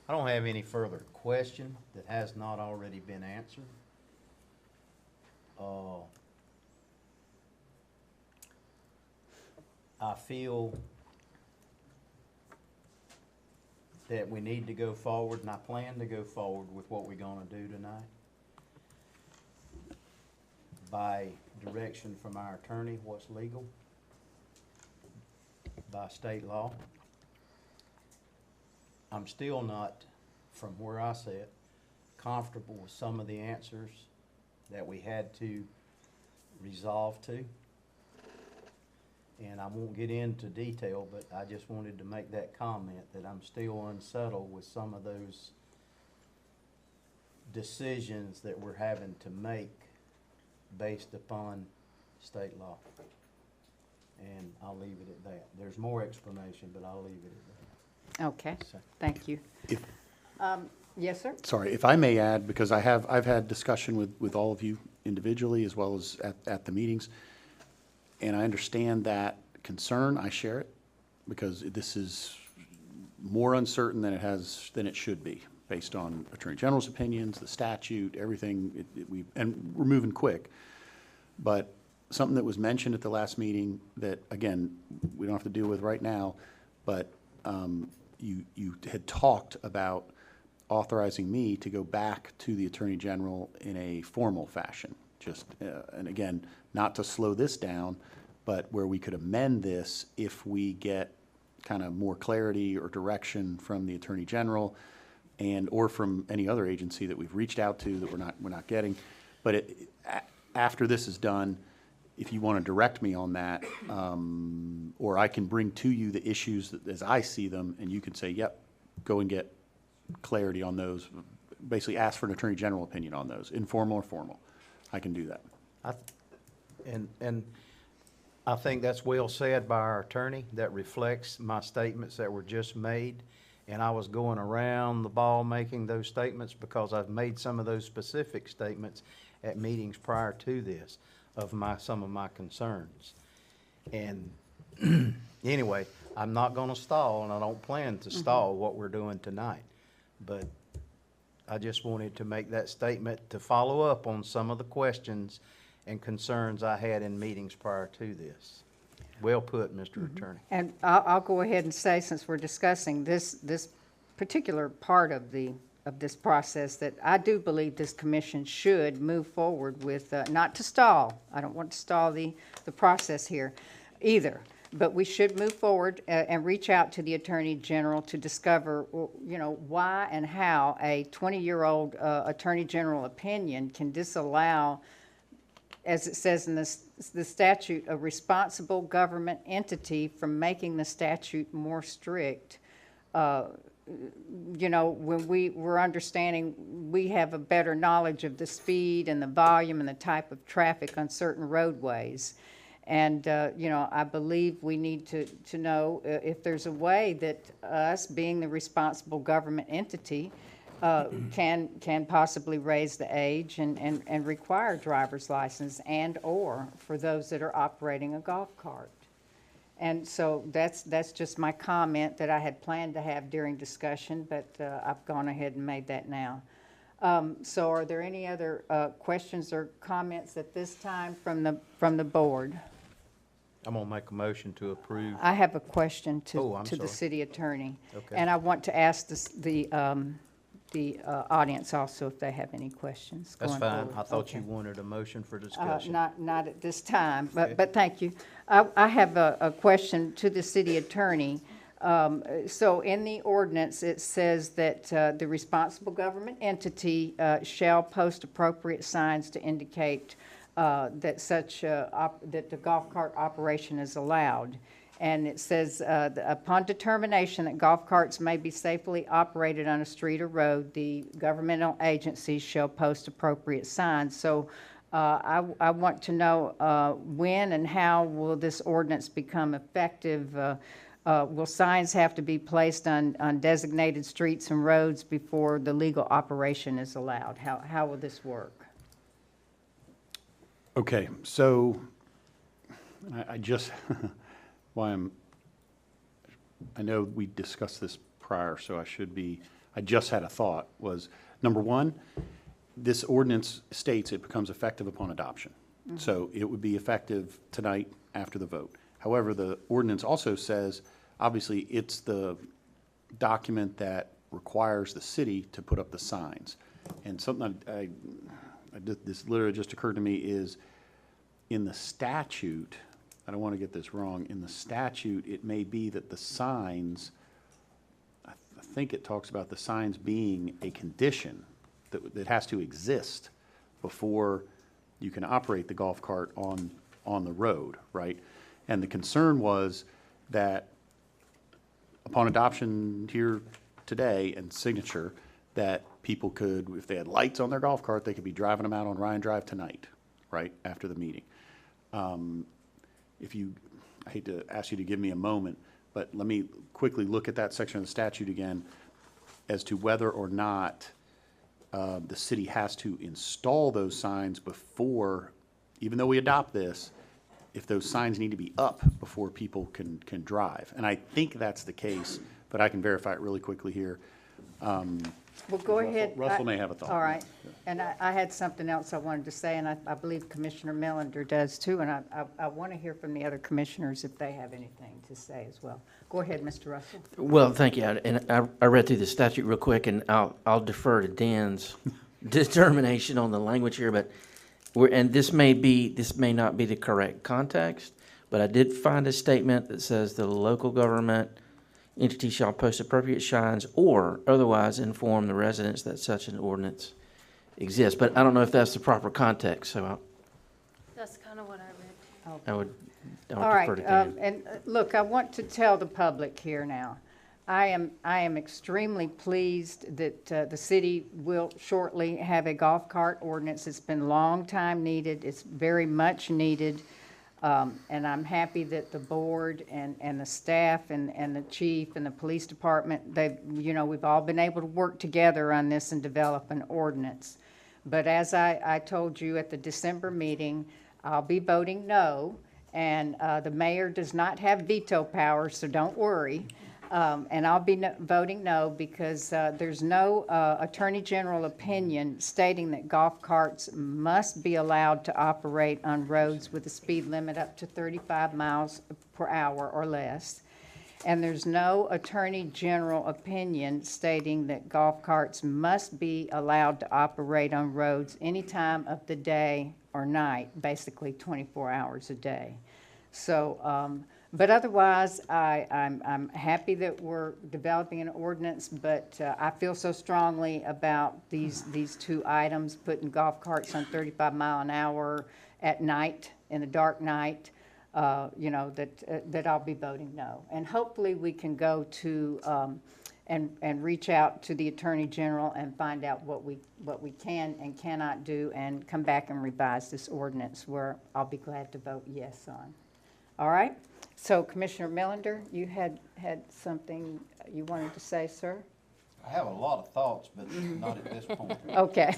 don't have any further question that has not already been answered. I feel that we need to go forward, and I plan to go forward with what we're gonna do tonight. By direction from our attorney, what's legal by state law. I'm still not, from where I sit, comfortable with some of the answers that we had to resolve to. And I won't get into detail, but I just wanted to make that comment that I'm still unsettled with some of those decisions that we're having to make based upon state law. And I'll leave it at that. There's more explanation, but I'll leave it at that. Okay, So- thank you. If- Yes, sir? Sorry, if I may add, because I've had discussion with all of you individually as well as at the meetings, and I understand that concern, I share it, because this is more uncertain than it should be, based on Attorney General's opinions, the statute, everything, and we're moving quick. But something that was mentioned at the last meeting that, again, we don't have to deal with right now, but you had talked about authorizing me to go back to the Attorney General in a formal fashion. Just, and again, not to slow this down, but where we could amend this if we get kind of more clarity or direction from the Attorney General or from any other agency that we've reached out to that we're not getting. But after this is done, if you want to direct me on that, or I can bring to you the issues as I see them, and you can say, yep, go and get clarity on those. Basically ask for an Attorney General opinion on those, informal or formal. I can do that. And I think that's well said by our attorney. That reflects my statements that were just made. And I was going around the ball making those statements because I've made some of those specific statements at meetings prior to this of some of my concerns. And anyway, I'm not gonna stall, and I don't plan to stall what we're doing tonight. But I just wanted to make that statement to follow up on some of the questions and concerns I had in meetings prior to this. Well put, Mr. Attorney. And I'll go ahead and say, since we're discussing this particular part of this process, that I do believe this commission should move forward with, not to stall. I don't want to stall the process here either. But we should move forward and reach out to the Attorney General to discover, why and how a 20-year-old Attorney General opinion can disallow, as it says in the statute, a responsible government entity from making the statute more strict you know, when we were understanding, we have a better knowledge of the speed and the volume and the type of traffic on certain roadways. And, you know, I believe we need to know if there's a way that us, being the responsible government entity, can possibly raise the age and require driver's license and/or for those that are operating a golf cart. And so that's just my comment that I had planned to have during discussion, but I've gone ahead and made that now. So are there any other questions or comments at this time from the board? I'm gonna make a motion to approve. I have a question Oh, I'm to the sorry. city attorney. Okay. And I want to ask the audience also if they have any questions That's going fine. forward. I thought you Okay. wanted a motion for discussion. Not at this time, Okay. but thank you. I have a question to the city attorney. So in the ordinance, it says that the responsible government entity shall post appropriate signs to indicate that that the golf cart operation is allowed. And it says, upon determination that golf carts may be safely operated on a street or road, the governmental agencies shall post appropriate signs. So I want to know when and how will this ordinance become effective? Will signs have to be placed on designated streets and roads before the legal operation is allowed? How will this work? Okay, so I just, I know we discussed this prior, so I just had a thought, was, number one, this ordinance states it becomes effective upon adoption. So it would be effective tonight after the vote. However, the ordinance also says, obviously, it's the document that requires the city to put up the signs. And something this literally just occurred to me is, in the statute, I don't want to get this wrong, in the statute, it may be that the signs, I think it talks about the signs being a condition that has to exist before you can operate the golf cart on the road, right? And the concern was that upon adoption here today and signature, that people could, if they had lights on their golf cart, they could be driving them out on Ryan Drive tonight, right, after the meeting. I hate to ask you to give me a moment, but let me quickly look at that section of the statute again as to whether or not the city has to install those signs before, even though we adopt this, if those signs need to be up before people can drive. And I think that's the case, but I can verify it really quickly here. Well, go ahead. Russell may have a thought. All right. And I had something else I wanted to say, and I believe Commissioner Melander does too, and I want to hear from the other commissioners if they have anything to say as well. Go ahead, Mr. Russell. Well, thank you. And I read through the statute real quick, and I'll defer to Dan's determination on the language here, but this may not be the correct context, but I did find a statement that says the local government entity shall post appropriate signs or otherwise inform the residents that such an ordinance exists. But I don't know if that's the proper context, so That's kind of what I read. I would All right, defer to Dan. and look, I want to tell the public here now, I am extremely pleased that the city will shortly have a golf cart ordinance. It's been a long time needed. It's very much needed. And I'm happy that the board and the staff and the chief and the police department, we've all been able to work together on this and develop an ordinance. But as I told you at the December meeting, I'll be voting no, and the mayor does not have veto power, so don't worry. And I'll be voting no because there's no Attorney General opinion stating that golf carts must be allowed to operate on roads with a speed limit up to 35 miles per hour or less. And there's no Attorney General opinion stating that golf carts must be allowed to operate on roads any time of the day or night, basically 24 hours a day. So, but otherwise, I'm happy that we're developing an ordinance, but I feel so strongly about these two items, putting golf carts on 35 mile an hour at night, in a dark night, that I'll be voting no. And hopefully we can go to and reach out to the Attorney General and find out what we can and cannot do, and come back and revise this ordinance, where I'll be glad to vote yes on. All right? So Commissioner Millender, you had something you wanted to say, sir? I have a lot of thoughts, but not at this point. Okay.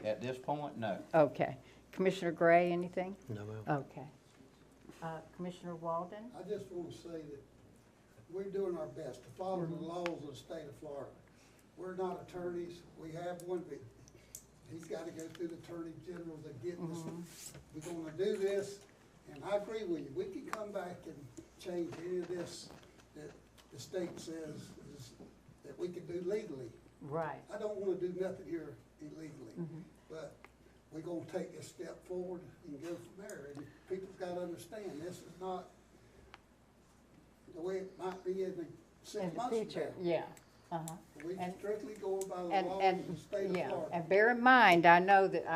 At this point, no. Okay. Commissioner Gray, anything? No, ma'am. Okay. Commissioner Walden? I just want to say that we're doing our best to follow the laws of the state of Florida. We're not attorneys. We have one, but he's got to go through the Attorney General to get this. We're going to do this, and I agree with you. We can come back and change any of this that the state says is, that we can do legally. Right. I don't want to do nothing here illegally, but we're going to take a step forward and go from there. And people's got to understand, this is not the way it might be in the 6 In the months future, from now. yeah. We And- strictly going by the And, laws and, of the state of yeah, Florida. and bear in mind, I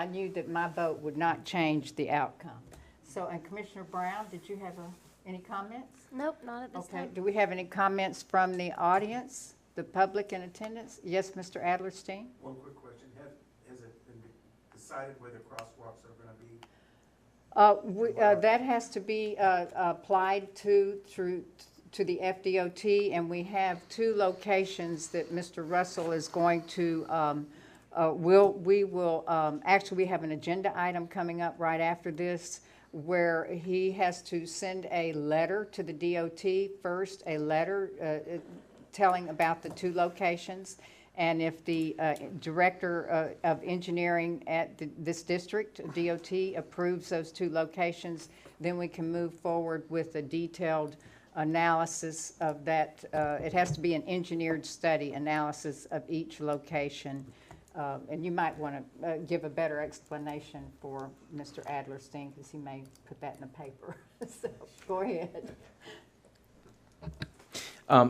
knew that my vote would not change the outcome. So, and Commissioner Brown, did you have any comments? Nope, not at this Okay, time. do we have any comments from the audience, the public in attendance? Yes, Mr. Adlerstein? One quick question, has it been decided where the crosswalks are gonna be? That has to be applied to the FDOT, and we have 2 locations that Mr. Russell is going to, actually, we have an agenda item coming up right after this, where he has to send a letter to the DOT first, a letter telling about the 2 locations. And if the Director of Engineering at this district, DOT, approves those 2 locations, then we can move forward with a detailed analysis of that. It has to be an engineered study analysis of each location. And you might want to give a better explanation for Mr. Adlerstein, because he may put that in the paper. So, go ahead.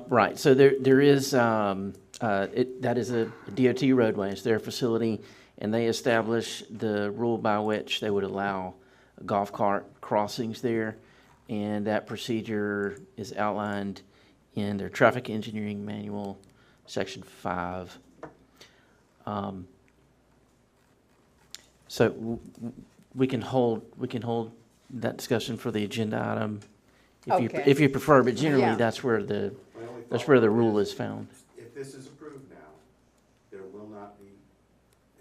Right, so there is, that is a DOT roadway, it's their facility, and they establish the rule by which they would allow golf cart crossings there, and that procedure is outlined in their traffic engineering manual, section 5. So we can hold that discussion for the agenda item Okay. if you prefer, but generally Yeah. that's where My only the thought rule is, is found. If this is approved now, there will not be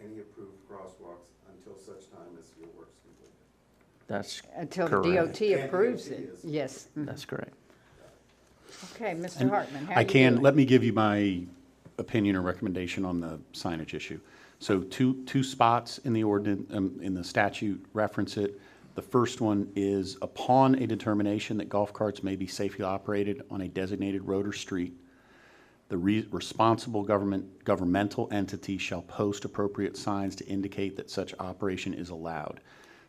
any approved crosswalks until such time as your work's completed. That's Until the correct. DOT And approves DOT it. is. Yes. That's correct. Okay, Mr. And Hartman, how I you can, doing? let me give you my opinion or recommendation on the signage issue. So two spots in the ordinance, in the statute reference it. The first one is upon a determination that golf carts may be safely operated on a designated road or street, the responsible governmental entity shall post appropriate signs to indicate that such operation is allowed.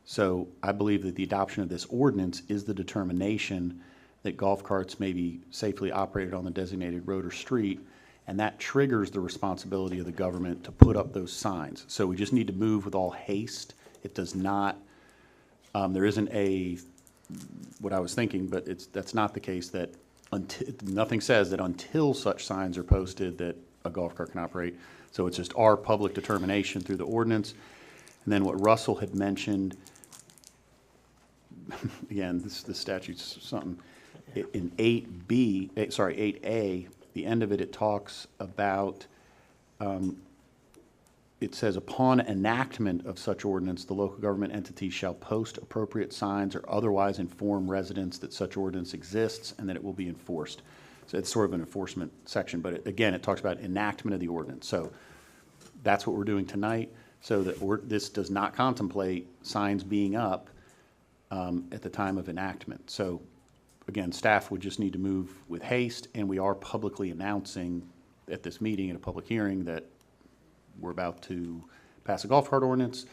So I believe that the adoption of this ordinance is the determination that golf carts may be safely operated on the designated road or street, and that triggers the responsibility of the government to put up those signs. So we just need to move with all haste. It does not, there isn't what I was thinking, but that's not the case, that nothing says that until such signs are posted that a golf cart can operate. So it's just our public determination through the ordinance. And then what Russell had mentioned, again, the statute's something, in 8A, the end of it, it talks about, it says, upon enactment of such ordinance, the local government entity shall post appropriate signs or otherwise inform residents that such ordinance exists and that it will be enforced. So it's sort of an enforcement section, but again, it talks about enactment of the ordinance. So that's what we're doing tonight. So that this does not contemplate signs being up at the time of enactment. So again, staff would just need to move with haste, and we are publicly announcing at this meeting, at a public hearing, that we're about to pass a golf cart ordinance,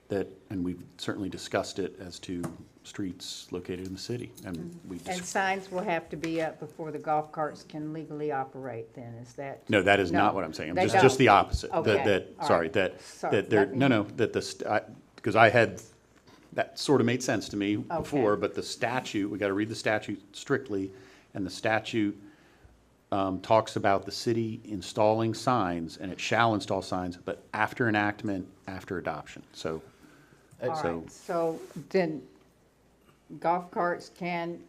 and we've certainly discussed it as to streets located in the city. And we And just, signs will have to be up before the golf carts can legally operate then, is that? no, that is No, not what I'm saying. they Just don't. the opposite. Okay, all Sorry, right. that Sorry, there, let me- no, because I had, that sort of made sense to me before, but the statute, we got to read the statute strictly, and the statute talks about the city installing signs, and it shall install signs, but after enactment, after adoption. So, All so right, so then golf carts can,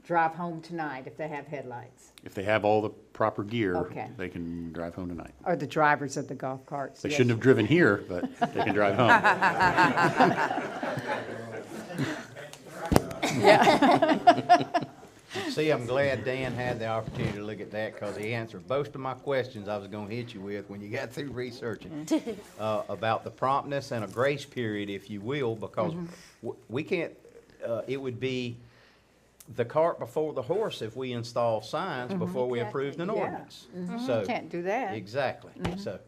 drive home tonight if they have headlights, if they have all the proper gear, Okay. they can drive home tonight. or the drivers of the golf carts. They yes. shouldn't have driven here, but they can drive home. See, I'm glad Dan had the opportunity to look at that, because he answered most of my questions I was gonna hit you with when you got through researching. About the promptness and a grace period, if you will, because we can't, it would be the cart before the horse if we install signs before we approved an Yeah. ordinance. So, Can't do that. exactly. So,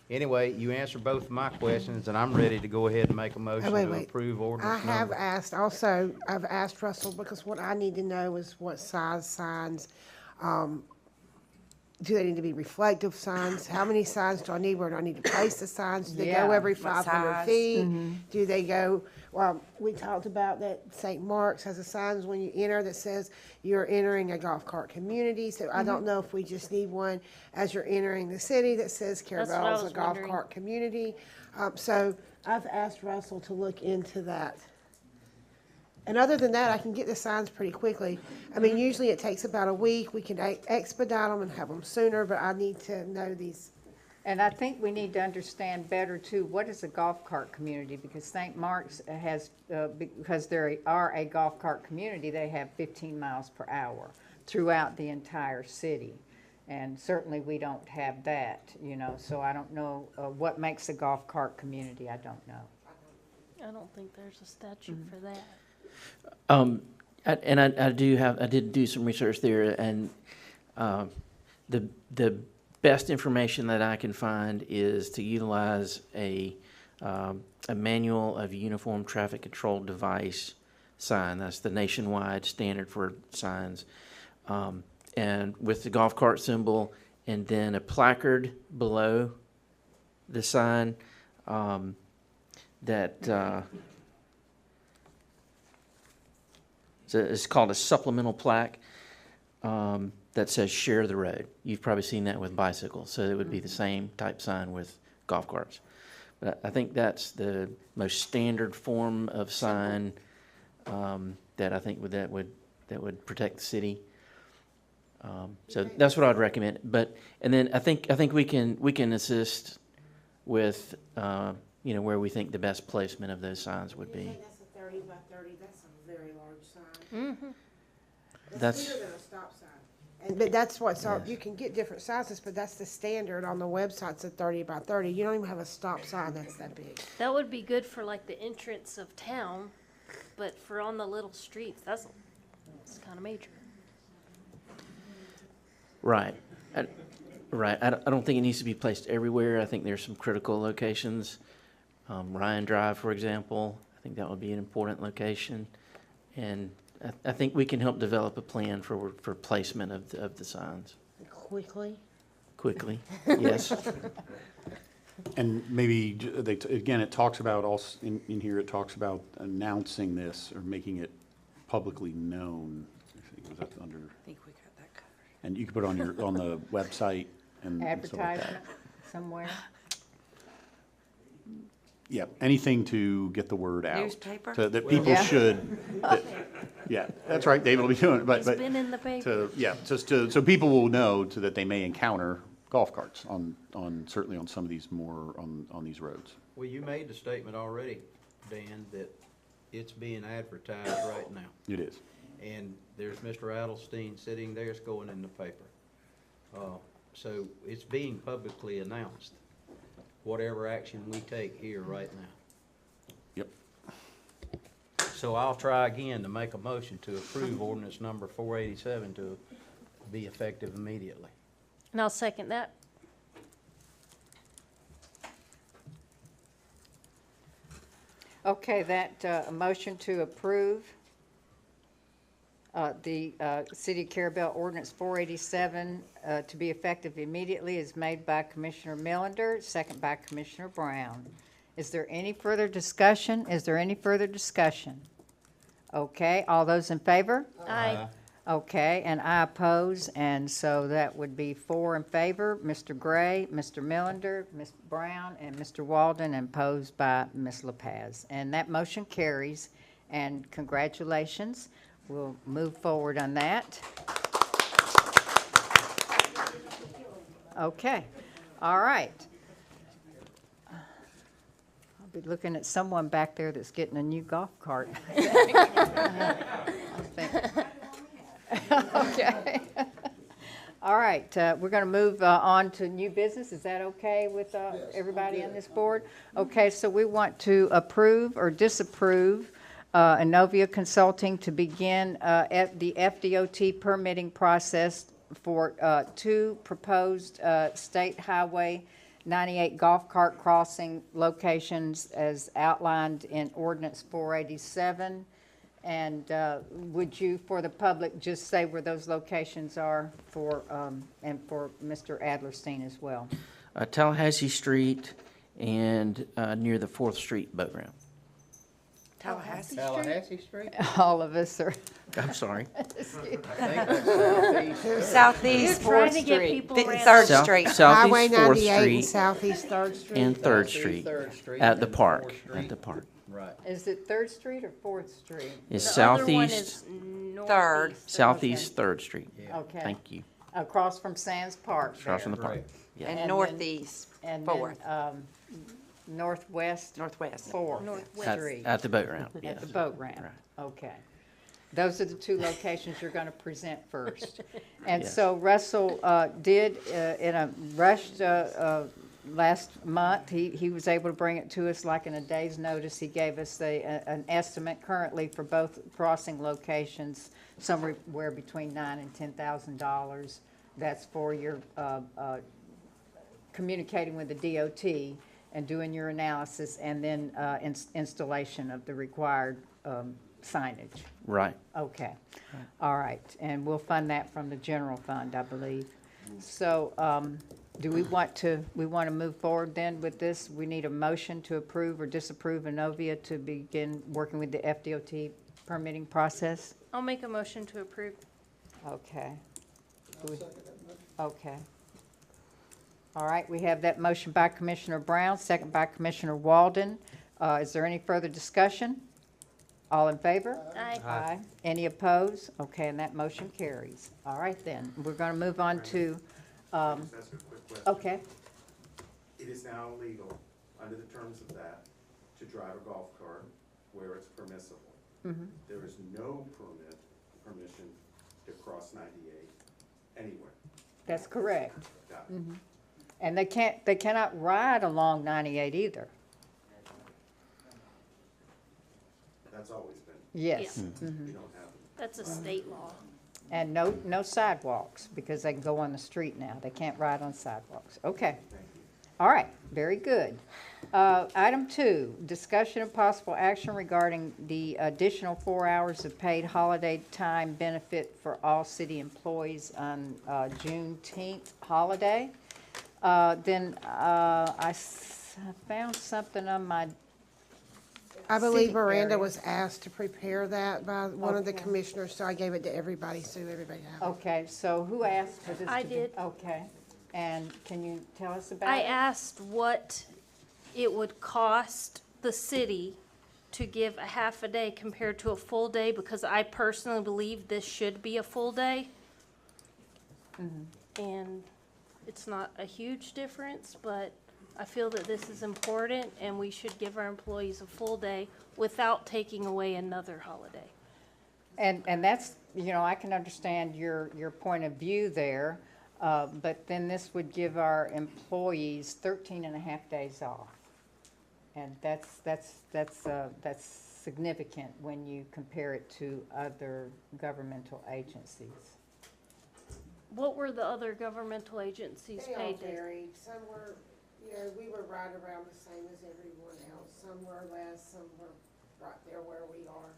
anyway, you answered both of my questions, and I'm ready to go ahead and make a motion wait, to wait. approve I ordinance have number. asked also, I've asked Russell, because what I need to know is what size signs, do they need to be reflective signs? How many signs do I need? Where do I need to place the signs? Do they go Yeah. every What 500 size? feet? Do they go, well, we talked about that St. Mark's has a signs when you enter that says you're entering a golf cart community. So I don't know if we just need one as you're entering the city that says That's what I Carabelle's a was golf wondering. cart community. So I've asked Russell to look into that. And other than that, I can get the signs pretty quickly. I mean, usually it takes about a week. We can expedite them and have them sooner, but I need to know these. And I think we need to understand better too, what is a golf cart community? Because St. Mark's has, because they are a golf cart community, they have 15 miles per hour throughout the entire city. And certainly we don't have that, so I don't know what makes a golf cart community, I don't know. I don't think there's a statute for that. I did do some research there, and the best information that I can find is to utilize a manual of uniform traffic control device sign. That's the nationwide standard for signs. And with the golf cart symbol, and then a placard below the sign that so it's called a supplemental plaque that says "Share the Road." You've probably seen that with bicycles, so it would be the same type sign with golf carts. But I think that's the most standard form of sign that I think that would protect the city. So that's what I'd recommend. And then I think we can assist with where we think the best placement of those signs would be. That's a 30 by 30, that's a very large sign. That's- Bigger than a stop sign. But that's what's, you can get different sizes, but that's the standard on the website's a 30 by 30. You don't even have a stop sign that's that big. That would be good for like the entrance of town, but for on the little streets, that's kind of major. Right. Right. I don't think it needs to be placed everywhere. I think there's some critical locations. Ryan Drive, for example, I think that would be an important location. And I think we can help develop a plan for placement of the signs Quickly. quickly. Yes. And maybe, again, it talks about also, in here, it talks about announcing this or making it publicly known. I think, was that under, I think we got that covered. and you can put it on the website and stuff like that. Advertisement somewhere? Yeah, anything to get the word out. Newspaper? That people Yeah. should, yeah, that's right, David will be doing it, but. It's been in the paper. So people will know that they may encounter golf carts certainly on some of these on these roads. Well, you made the statement already, Dan, that it's being advertised right now. It is. And there's Mr. Adelstein sitting there, it's going in the paper. So it's being publicly announced, whatever action we take here right now. Yep. So I'll try again to make a motion to approve ordinance number 487 to be effective immediately. And I'll second that. Okay, that motion to approve the City of Carabelle Ordinance 487 to be effective immediately is made by Commissioner Millender, second by Commissioner Brown. Is there any further discussion? Okay, all those in favor? Aye. Okay, and I oppose, and so that would be 4 in favor, Mr. Gray, Mr. Millender, Ms. Brown, and Mr. Walden, and opposed by Ms. LaPaz. And that motion carries, and congratulations. We'll move forward on that. Okay, all right. I'll be looking at someone back there that's getting a new golf cart. I think. Okay. All right, we're going to move on to new business. Is that okay with everybody on this board? Okay, so we want to approve or disapprove Inovia Consulting to begin the FDOT permitting process for 2 proposed State Highway 98 golf cart crossing locations as outlined in Ordinance 487. And would you, for the public, just say where those locations are for, and for Mr. Adlerstein as well? Tallahassee Street and near the 4th Street boat ramp. Tallahassee. Tallahassee Street? All of us are. I'm sorry. Southeast Trying 4th to get Street, people around. 3rd South- Street. Highway Southeast 4th 98 and Street Southeast 3rd Street. and 3rd Street at the park, at the park. Right. Is it 3rd Street or 4th Street? It's The other one southeast, is northeast. southeast 3rd Street. Okay. Thank you. Across from Sands Park Across from there. the park. Yeah. And then- northeast, And 4th, then northwest northwest. 4th Northwest. At, Street. at the boat ramp, At yes. the boat ramp, Right. okay. Those are the 2 locations you're going to present first. And Yes. so Russell did, in a rushed last month, he was able to bring it to us like in a day's notice. He gave us an estimate currently for both crossing locations, somewhere between $9,000 and $10,000. That's for your communicating with the DOT and doing your analysis, and then installation of the required signage. Right. Okay, all right, and we'll fund that from the general fund, I believe. So, do we want to move forward then with this? We need a motion to approve or disapprove Inovia to begin working with the FDOT permitting process? I'll make a motion to approve. Okay. Okay. All right, we have that motion by Commissioner Brown, second by Commissioner Walden. Is there any further discussion? All in favor? Aye. Aye. Any opposed? Okay, and that motion carries. All right, then, we're going to move on to, Just ask a quick question. okay, It is now illegal, under the terms of that, to drive a golf cart where it's permissible. There is no permission to cross 98 anywhere. that's correct. Got it. And they cannot ride along 98 either. That's always been, Yes. we don't have them. That's a state law. And no sidewalks, because they can go on the street now. They can't ride on sidewalks. Okay. All right, very good. Item 2, discussion of possible action regarding the additional 4 hours of paid holiday time benefit for all city employees on Juneteenth holiday. Then I found something on my, I believe City Miranda area. was asked to prepare that by one of the Okay. commissioners, so I gave it to everybody, so everybody had it. okay, so who asked for this? I to be- did. Okay, and can you tell us about I it? asked what it would cost the city to give a half a day compared to a full day, because I personally believe this should be a full day. And it's not a huge difference, but I feel that this is important, and we should give our employees a full day without taking away another holiday. And that's, I can understand your point of view there, but then this would give our employees 13 and a half days off. And that's significant when you compare it to other governmental agencies. What were the other governmental agencies They all paid? varied. Some were, we were right around the same as everyone else. Some were less, some were right there where we are.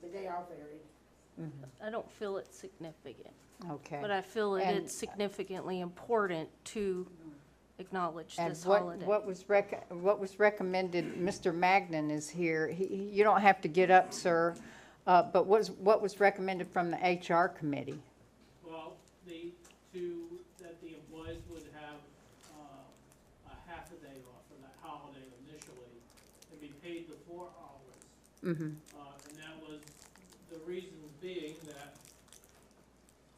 But they all varied. I don't feel it's significant, Okay. but I feel that And- it's significantly important to acknowledge And this what holiday. was recommended, Mr. Magnan is here. You don't have to get up, sir. But what was recommended from the HR committee? Well, that the employees would have, a half a day off for that holiday initially and be paid the 4 hours. Mm-hmm. And that was the reason being that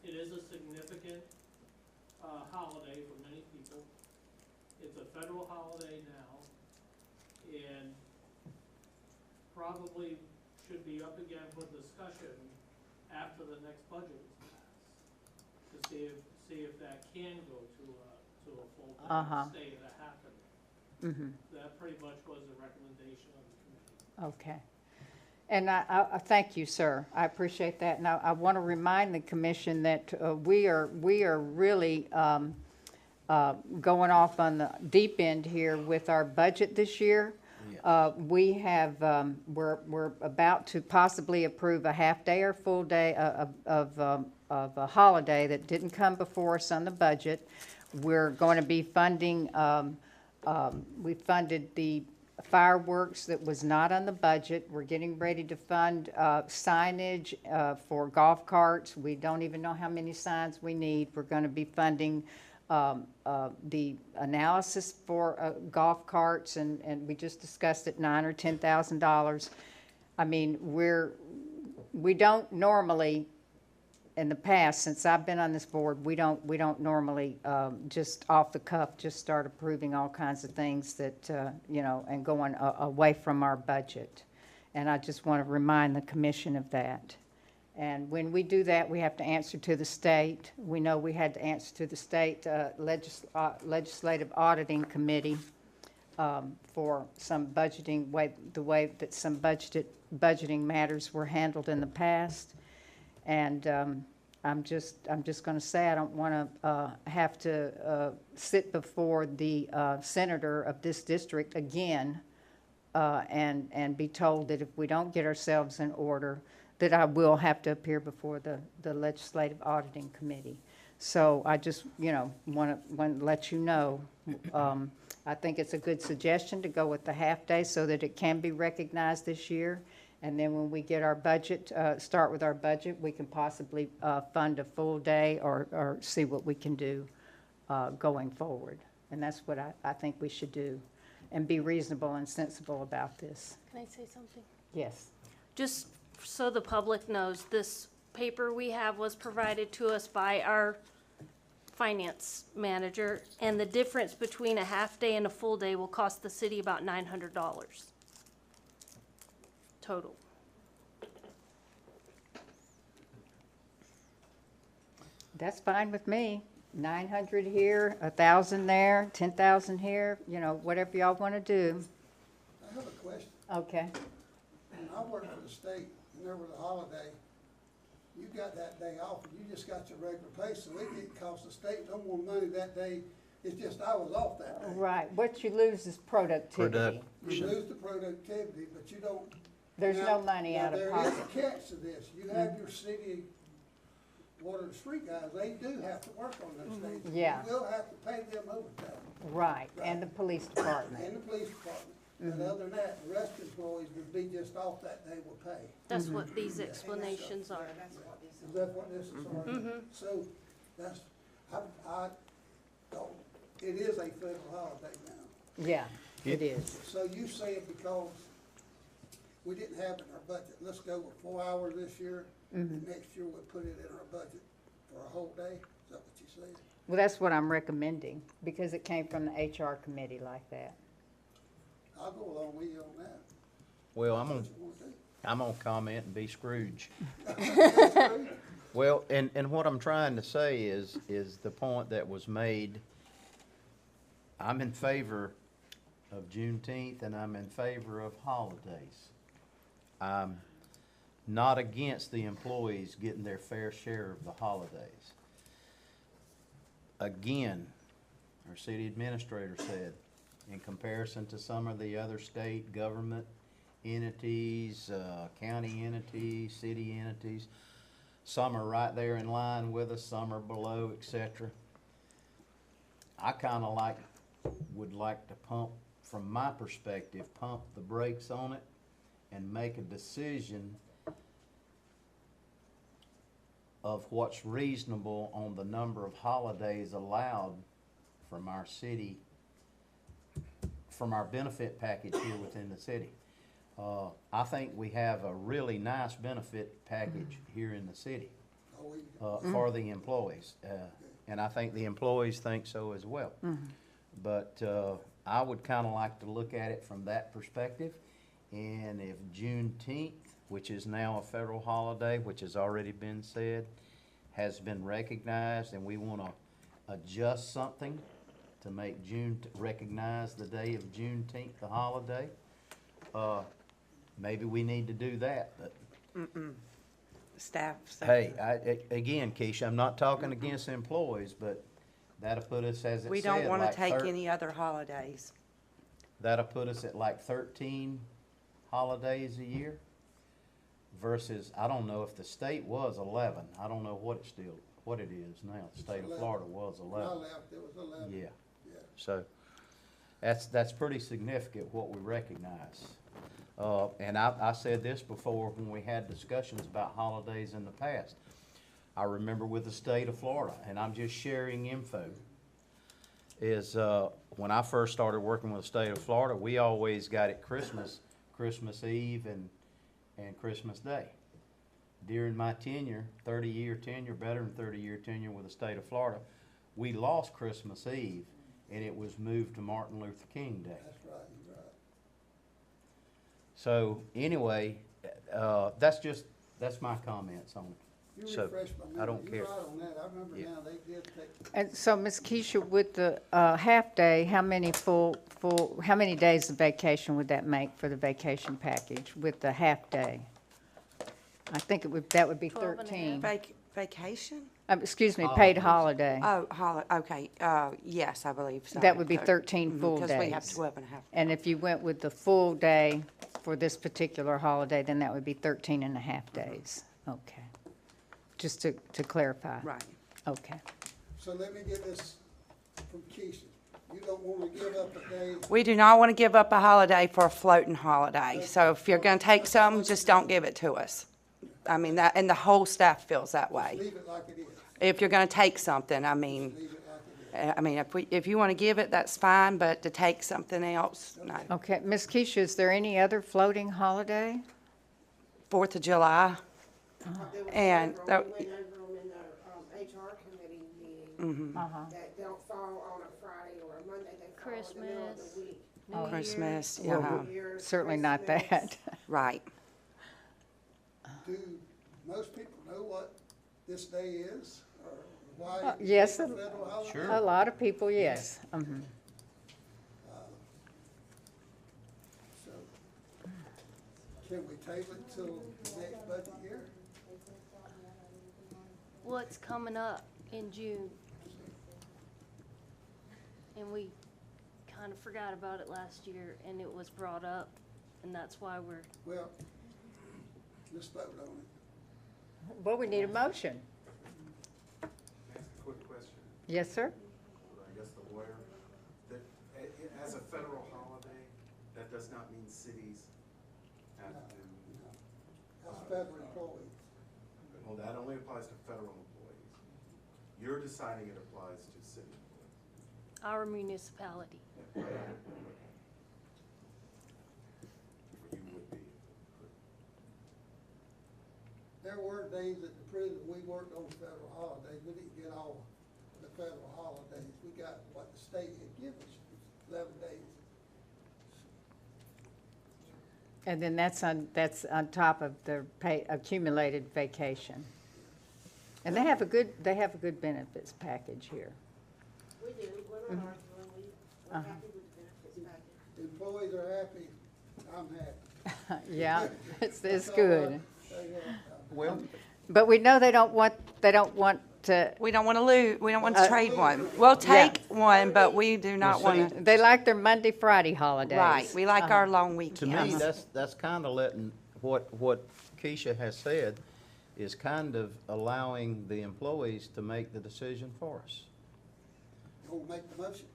it is a significant, holiday for many people. It's a federal holiday now, and probably should be up again for discussion after the next budget is passed, to see if that can go to a full day instead of a half a day. Mm-hmm. That pretty much was the recommendation of the committee. Okay. And I thank you, sir. I appreciate that. And I want to remind the commission that we are really going off on the deep end here with our budget this year. We have, we're about to possibly approve a half day or full day of a holiday that didn't come before us on the budget. We're going to be funding, we funded the fireworks that was not on the budget. We're getting ready to fund signage for golf carts. We don't even know how many signs we need. We're going to be funding the analysis for golf carts, and we just discussed it, $9,000 or $10,000. I mean, we don't normally, in the past, since I've been on this board, we don't normally just off the cuff just start approving all kinds of things that you know, and going away from our budget. And I just want to remind the commission of that. And when we do that, we have to answer to the state. We know we had to answer to the state legislative auditing committee for some budgeting the way that some budgeting matters were handled in the past. And I'm just going to say I don't want to have to sit before the senator of this district again and be told that if we don't get ourselves in order, that I will have to appear before the legislative auditing committee. So I just, you know, want to let you know. I think it's a good suggestion to go with the half day so that it can be recognized this year. And then when we get our budget, start with our budget, we can possibly fund a full day or see what we can do going forward. And that's what I think we should do, and be reasonable and sensible about this. Can I say something? Yes. Just so the public knows, this paper we have was provided to us by our finance manager, and the difference between a half day and a full day will cost the city about $900 total. That's fine with me. 900 here, 1,000 there, 10,000 here, you know, whatever y'all want to do. I have a question. Okay. When I worked for the state, and there was a holiday, you got that day off, and you just got your regular pay, so it didn't cost the state no more money that day. It's just I was off that day. Right. What you lose is productivity. You lose the productivity, but you don't. There's no money out of pocket. There is a catch to this. You have your city water and street guys, they do have to work on those days. Yeah. You will have to pay them overtime. Right, and the police department. And the police department. But other than that, the rest of the employees would be just off that day with pay. That's what these explanations are. Is that what this is for? So, that's, I don't, it is a federal holiday now. Yeah, it is. So you say it because we didn't have it in our budget, let's go with 4 hours this year, and next year we'll put it in our budget for a whole day, is that what you said? Well, that's what I'm recommending, because it came from the HR committee like that. I'll go along with you on that. Well, That's what you want to do. I'm gonna comment and be Scrooge. Well, and what I'm trying to say is the point that was made. I'm in favor of Juneteenth and I'm in favor of holidays. I'm not against the employees getting their fair share of the holidays. Again, our city administrator said, in comparison to some of the other state government entities, county entities, city entities, some are right there in line with us, some are below, etc. I kind of would like to pump, from my perspective, pump the brakes on it and make a decision of what's reasonable on the number of holidays allowed from our city, from our benefit package here within the city. I think we have a really nice benefit package here in the city for the employees. And I think the employees think so as well. But I would kind of like to look at it from that perspective. And if Juneteenth, which is now a federal holiday, which has already been said, has been recognized, and we want to adjust something to make recognize the day of Juneteenth, the holiday, maybe we need to do that, but. Staff. Hey, again, Keisha, I'm not talking against employees, but that'll put us, as it said, We don't want to like take any other holidays. that'll put us at like 13 holidays a year versus, I don't know if the state was 11. I don't know what it is now. The state of Florida was 11. When I left, it was 11. Yeah. So that's pretty significant what we recognize. And I said this before when we had discussions about holidays in the past. I remember with the state of Florida, and I'm just sharing info, is when I first started working with the state of Florida, we always got it Christmas Eve, and Christmas Day. During my tenure, 30-year tenure, better than 30-year tenure with the state of Florida, we lost Christmas Eve, and it was moved to Martin Luther King Day. That's right, you're right. So anyway, that's my comments on it. You So, refresh my memory. I don't care. You're right on that. I remember Yeah. now, they did take. And so, Ms. Keisha, with the half-day, how many how many days of vacation would that make for the vacation package with the half-day? I think that would be 12 and a half. 13. Vacation? Excuse me, paid holiday. Oh, okay, yes, I believe so. That would be 13 full Because we have days. 12 and a half. And if you went with the full day for this particular holiday, then that would be 13 and a half days. Okay. Just to clarify. Right. Okay. So let me get this from Keisha. You don't want to give up a day. We do not want to give up a holiday for a floating holiday. So if you're going to take some, just don't give it to us. I mean, that, and the whole staff feels that way. Leave it like it is. If you're going to take something, I mean, Leave it like it is. if you want to give it, that's fine, but to take something else, no. Okay. Ms. Keisha, is there any other floating holiday? 4th of July. And We went over them in our HR committee meeting, Uh-huh. that don't fall on a Friday or a Monday, they fall in the middle of Christmas. the week. New Christmas, Year's. yeah, New Year's, Certainly not Christmas. that. right. Do most people know what this day is, or why? it's yes, a federal holiday? Sure. A lot of people, yes. Mhm. So, can we table it till the next budget year? What's coming up in June? And we kind of forgot about it last year, and it was brought up, and that's why we're, Well, let's vote on it. Well, we need a motion. Ask a quick question, Yes, sir? I guess the lawyer, that as a federal holiday, that does not mean cities have to. As federal employees. Well, that only applies to federal employees. You're deciding it applies to city employees. our municipality. You would be. There were days at the prison, we worked on federal holidays, we didn't get all the federal holidays, we got what the state had given us, 11 days. And then that's on top of the accumulated vacation. And they have a good benefits package here. We do, we're not arguing, we're Uh-huh. happy with the benefits package. Employees are happy, I'm happy. Yeah, it's That's all good. I- Well, But we know they don't want to, We don't want to lose, we don't want to trade one. We'll take one, but we do not want to. they like their Monday, Friday holidays. Right, we like our long to weekends. me, that's kind of letting, what Keisha has said is kind of allowing the employees to make the decision for us. You want to make the motion?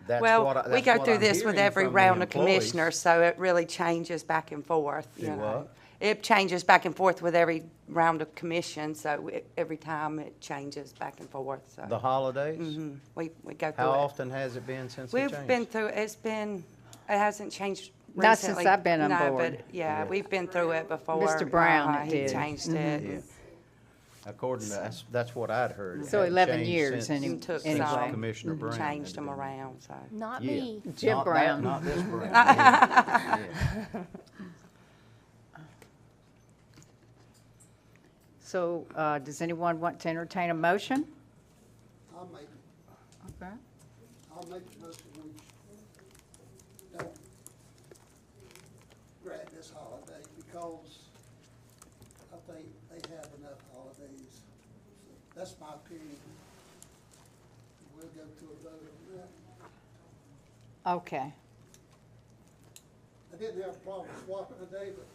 That's Well, what we go I'm through this with hearing every from the round of employees. commissioners, so it really changes back and forth, you Do know. what? It changes back and forth with every round of commission, so every time it changes back and forth, so. The holidays? We go through How it. often has it been since it changed? We've been through, it hasn't changed Not since recently. I've been on No, board. but, yeah, we've been through it before. Mr. Brown He did. changed it. Yeah. According to, that's what I'd heard. It So hadn't 11 changed years since- And took Anyway. some, Commissioner Brown changed had them been- around, so. Not Yeah. me. Jim Not that- Brown. Not this Brown. Yeah. Yeah. So, does anyone want to entertain a motion? I'll make it. Okay. I'll make the motion we don't grant this holiday because I think they have enough holidays. That's my opinion. We'll go to a vote on that. Okay. I didn't have a problem swapping a day, but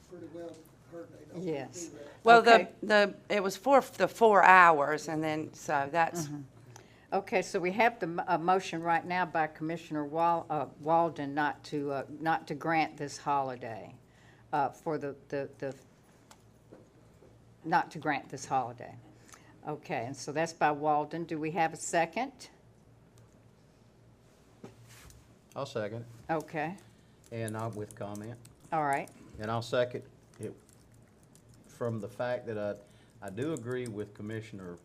pretty well heard they don't do that. Yes. Well, Okay. it was for the 4 hours, and then, so that's, Okay, so we have a motion right now by Commissioner Walden not to grant this holiday, not to grant this holiday. Okay, and so that's by Walden. Do we have a second? I'll second it, Okay, and I'll with comment. all right. And I'll second it from the fact that I do agree with Commissioner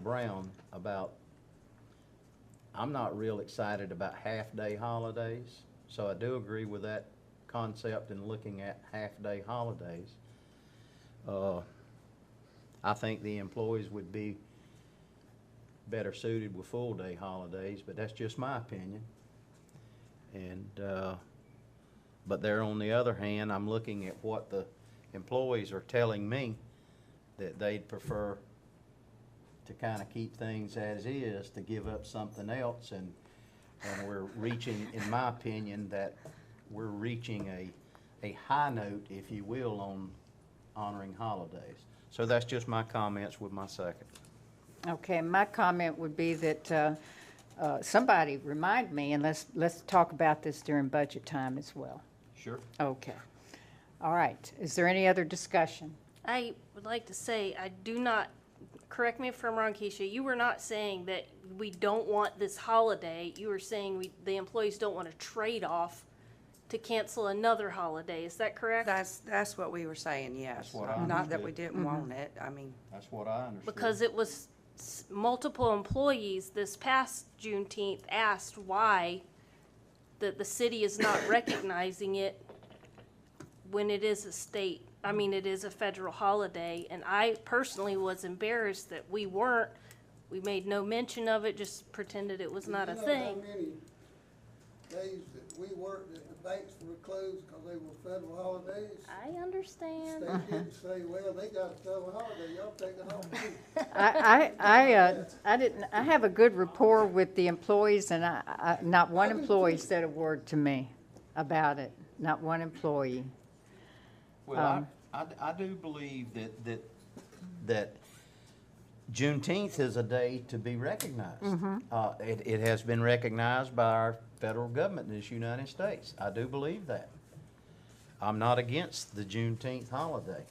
Brown about, I'm not real excited about half-day holidays, so I do agree with that concept in looking at half-day holidays. I think the employees would be better suited with full-day holidays, but that's just my opinion. And, but there, on the other hand, I'm looking at what the employees are telling me, that they'd prefer to kind of keep things as is, to give up something else, and we're reaching, in my opinion, that we're reaching a high note, if you will, on honoring holidays. So that's just my comments with my second. Okay, my comment would be that somebody remind me, and let's talk about this during budget time as well. Sure. Okay. All right. Is there any other discussion? I would like to say, I do not, correct me if I'm wrong, Keisha, you were not saying that we don't want this holiday. You were saying the employees don't want to trade off to cancel another holiday. Is that correct? that's what we were saying, yes. That's what I Not that we understood. didn't want it, I mean, That's what I understood. Because it was multiple employees this past Juneteenth asked why the city is not recognizing it when it is it is a federal holiday. And I personally was embarrassed that we weren't. We made no mention of it, just pretended it was not a thing. You know how many days that we worked that the banks were closed because they were federal holidays? I understand. They didn't say, well, they got a federal holiday, y'all take it off too. I have a good rapport with the employees, and not one employee said a word to me about it. Not one employee. Well, I do believe that Juneteenth is a day to be recognized. It has been recognized by our federal government in this United States. I do believe that. I'm not against the Juneteenth holiday,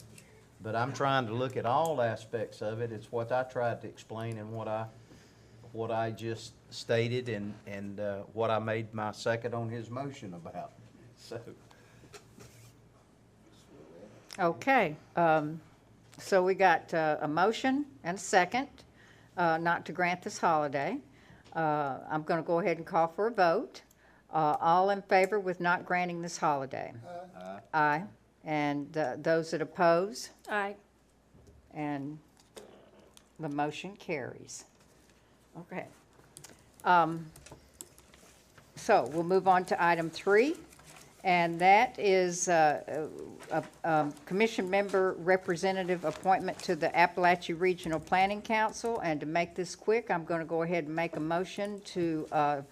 but I'm trying to look at all aspects of it. It's what I tried to explain and what I just stated and what I made my second on his motion about. So. Okay, so we got a motion and a second not to grant this holiday. I'm going to go ahead and call for a vote. All in favor with not granting this holiday? Aye. And those that oppose? Aye. And the motion carries. Okay. So we'll move on to item 3. And that is a commission member representative appointment to the Appalachia Regional Planning Council. And to make this quick, I'm going to go ahead and make a motion to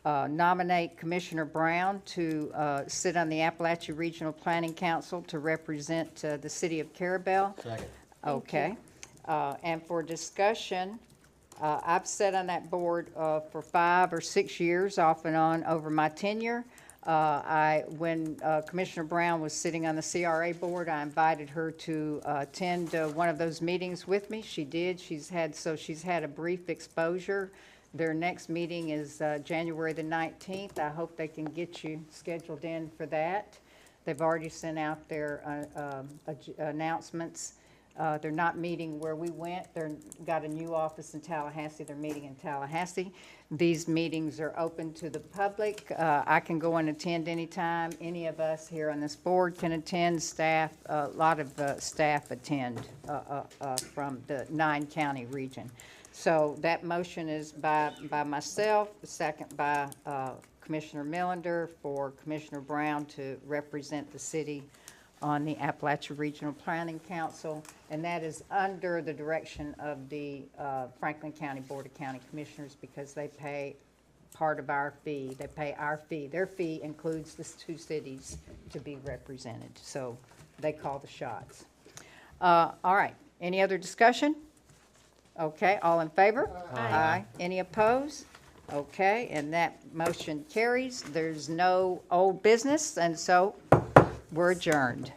nominate Commissioner Brown to sit on the Appalachia Regional Planning Council to represent the city of Carabel. Second. Okay. And for discussion, I've sat on that board for 5 or 6 years, off and on, over my tenure. When Commissioner Brown was sitting on the CRA board, I invited her to attend one of those meetings with me. She did. She's had a brief exposure. Their next meeting is January the 19th. I hope they can get you scheduled in for that. They've already sent out their announcements. They're not meeting where we went. They've got a new office in Tallahassee. They're meeting in Tallahassee. These meetings are open to the public. I can go and attend anytime. Any of us here on this board can attend. Staff, a lot of staff attend from the 9-county region. So that motion is by myself, second by Commissioner Millender, for Commissioner Brown to represent the city on the Appalachia Regional Planning Council, and that is under the direction of the Franklin County Board of County Commissioners, because they pay part of our fee. They pay our fee. Their fee includes the 2 cities to be represented, so they call the shots. All right, any other discussion? Okay, all in favor? Aye. Any opposed? Okay, and that motion carries. There's no old business, and so we're adjourned.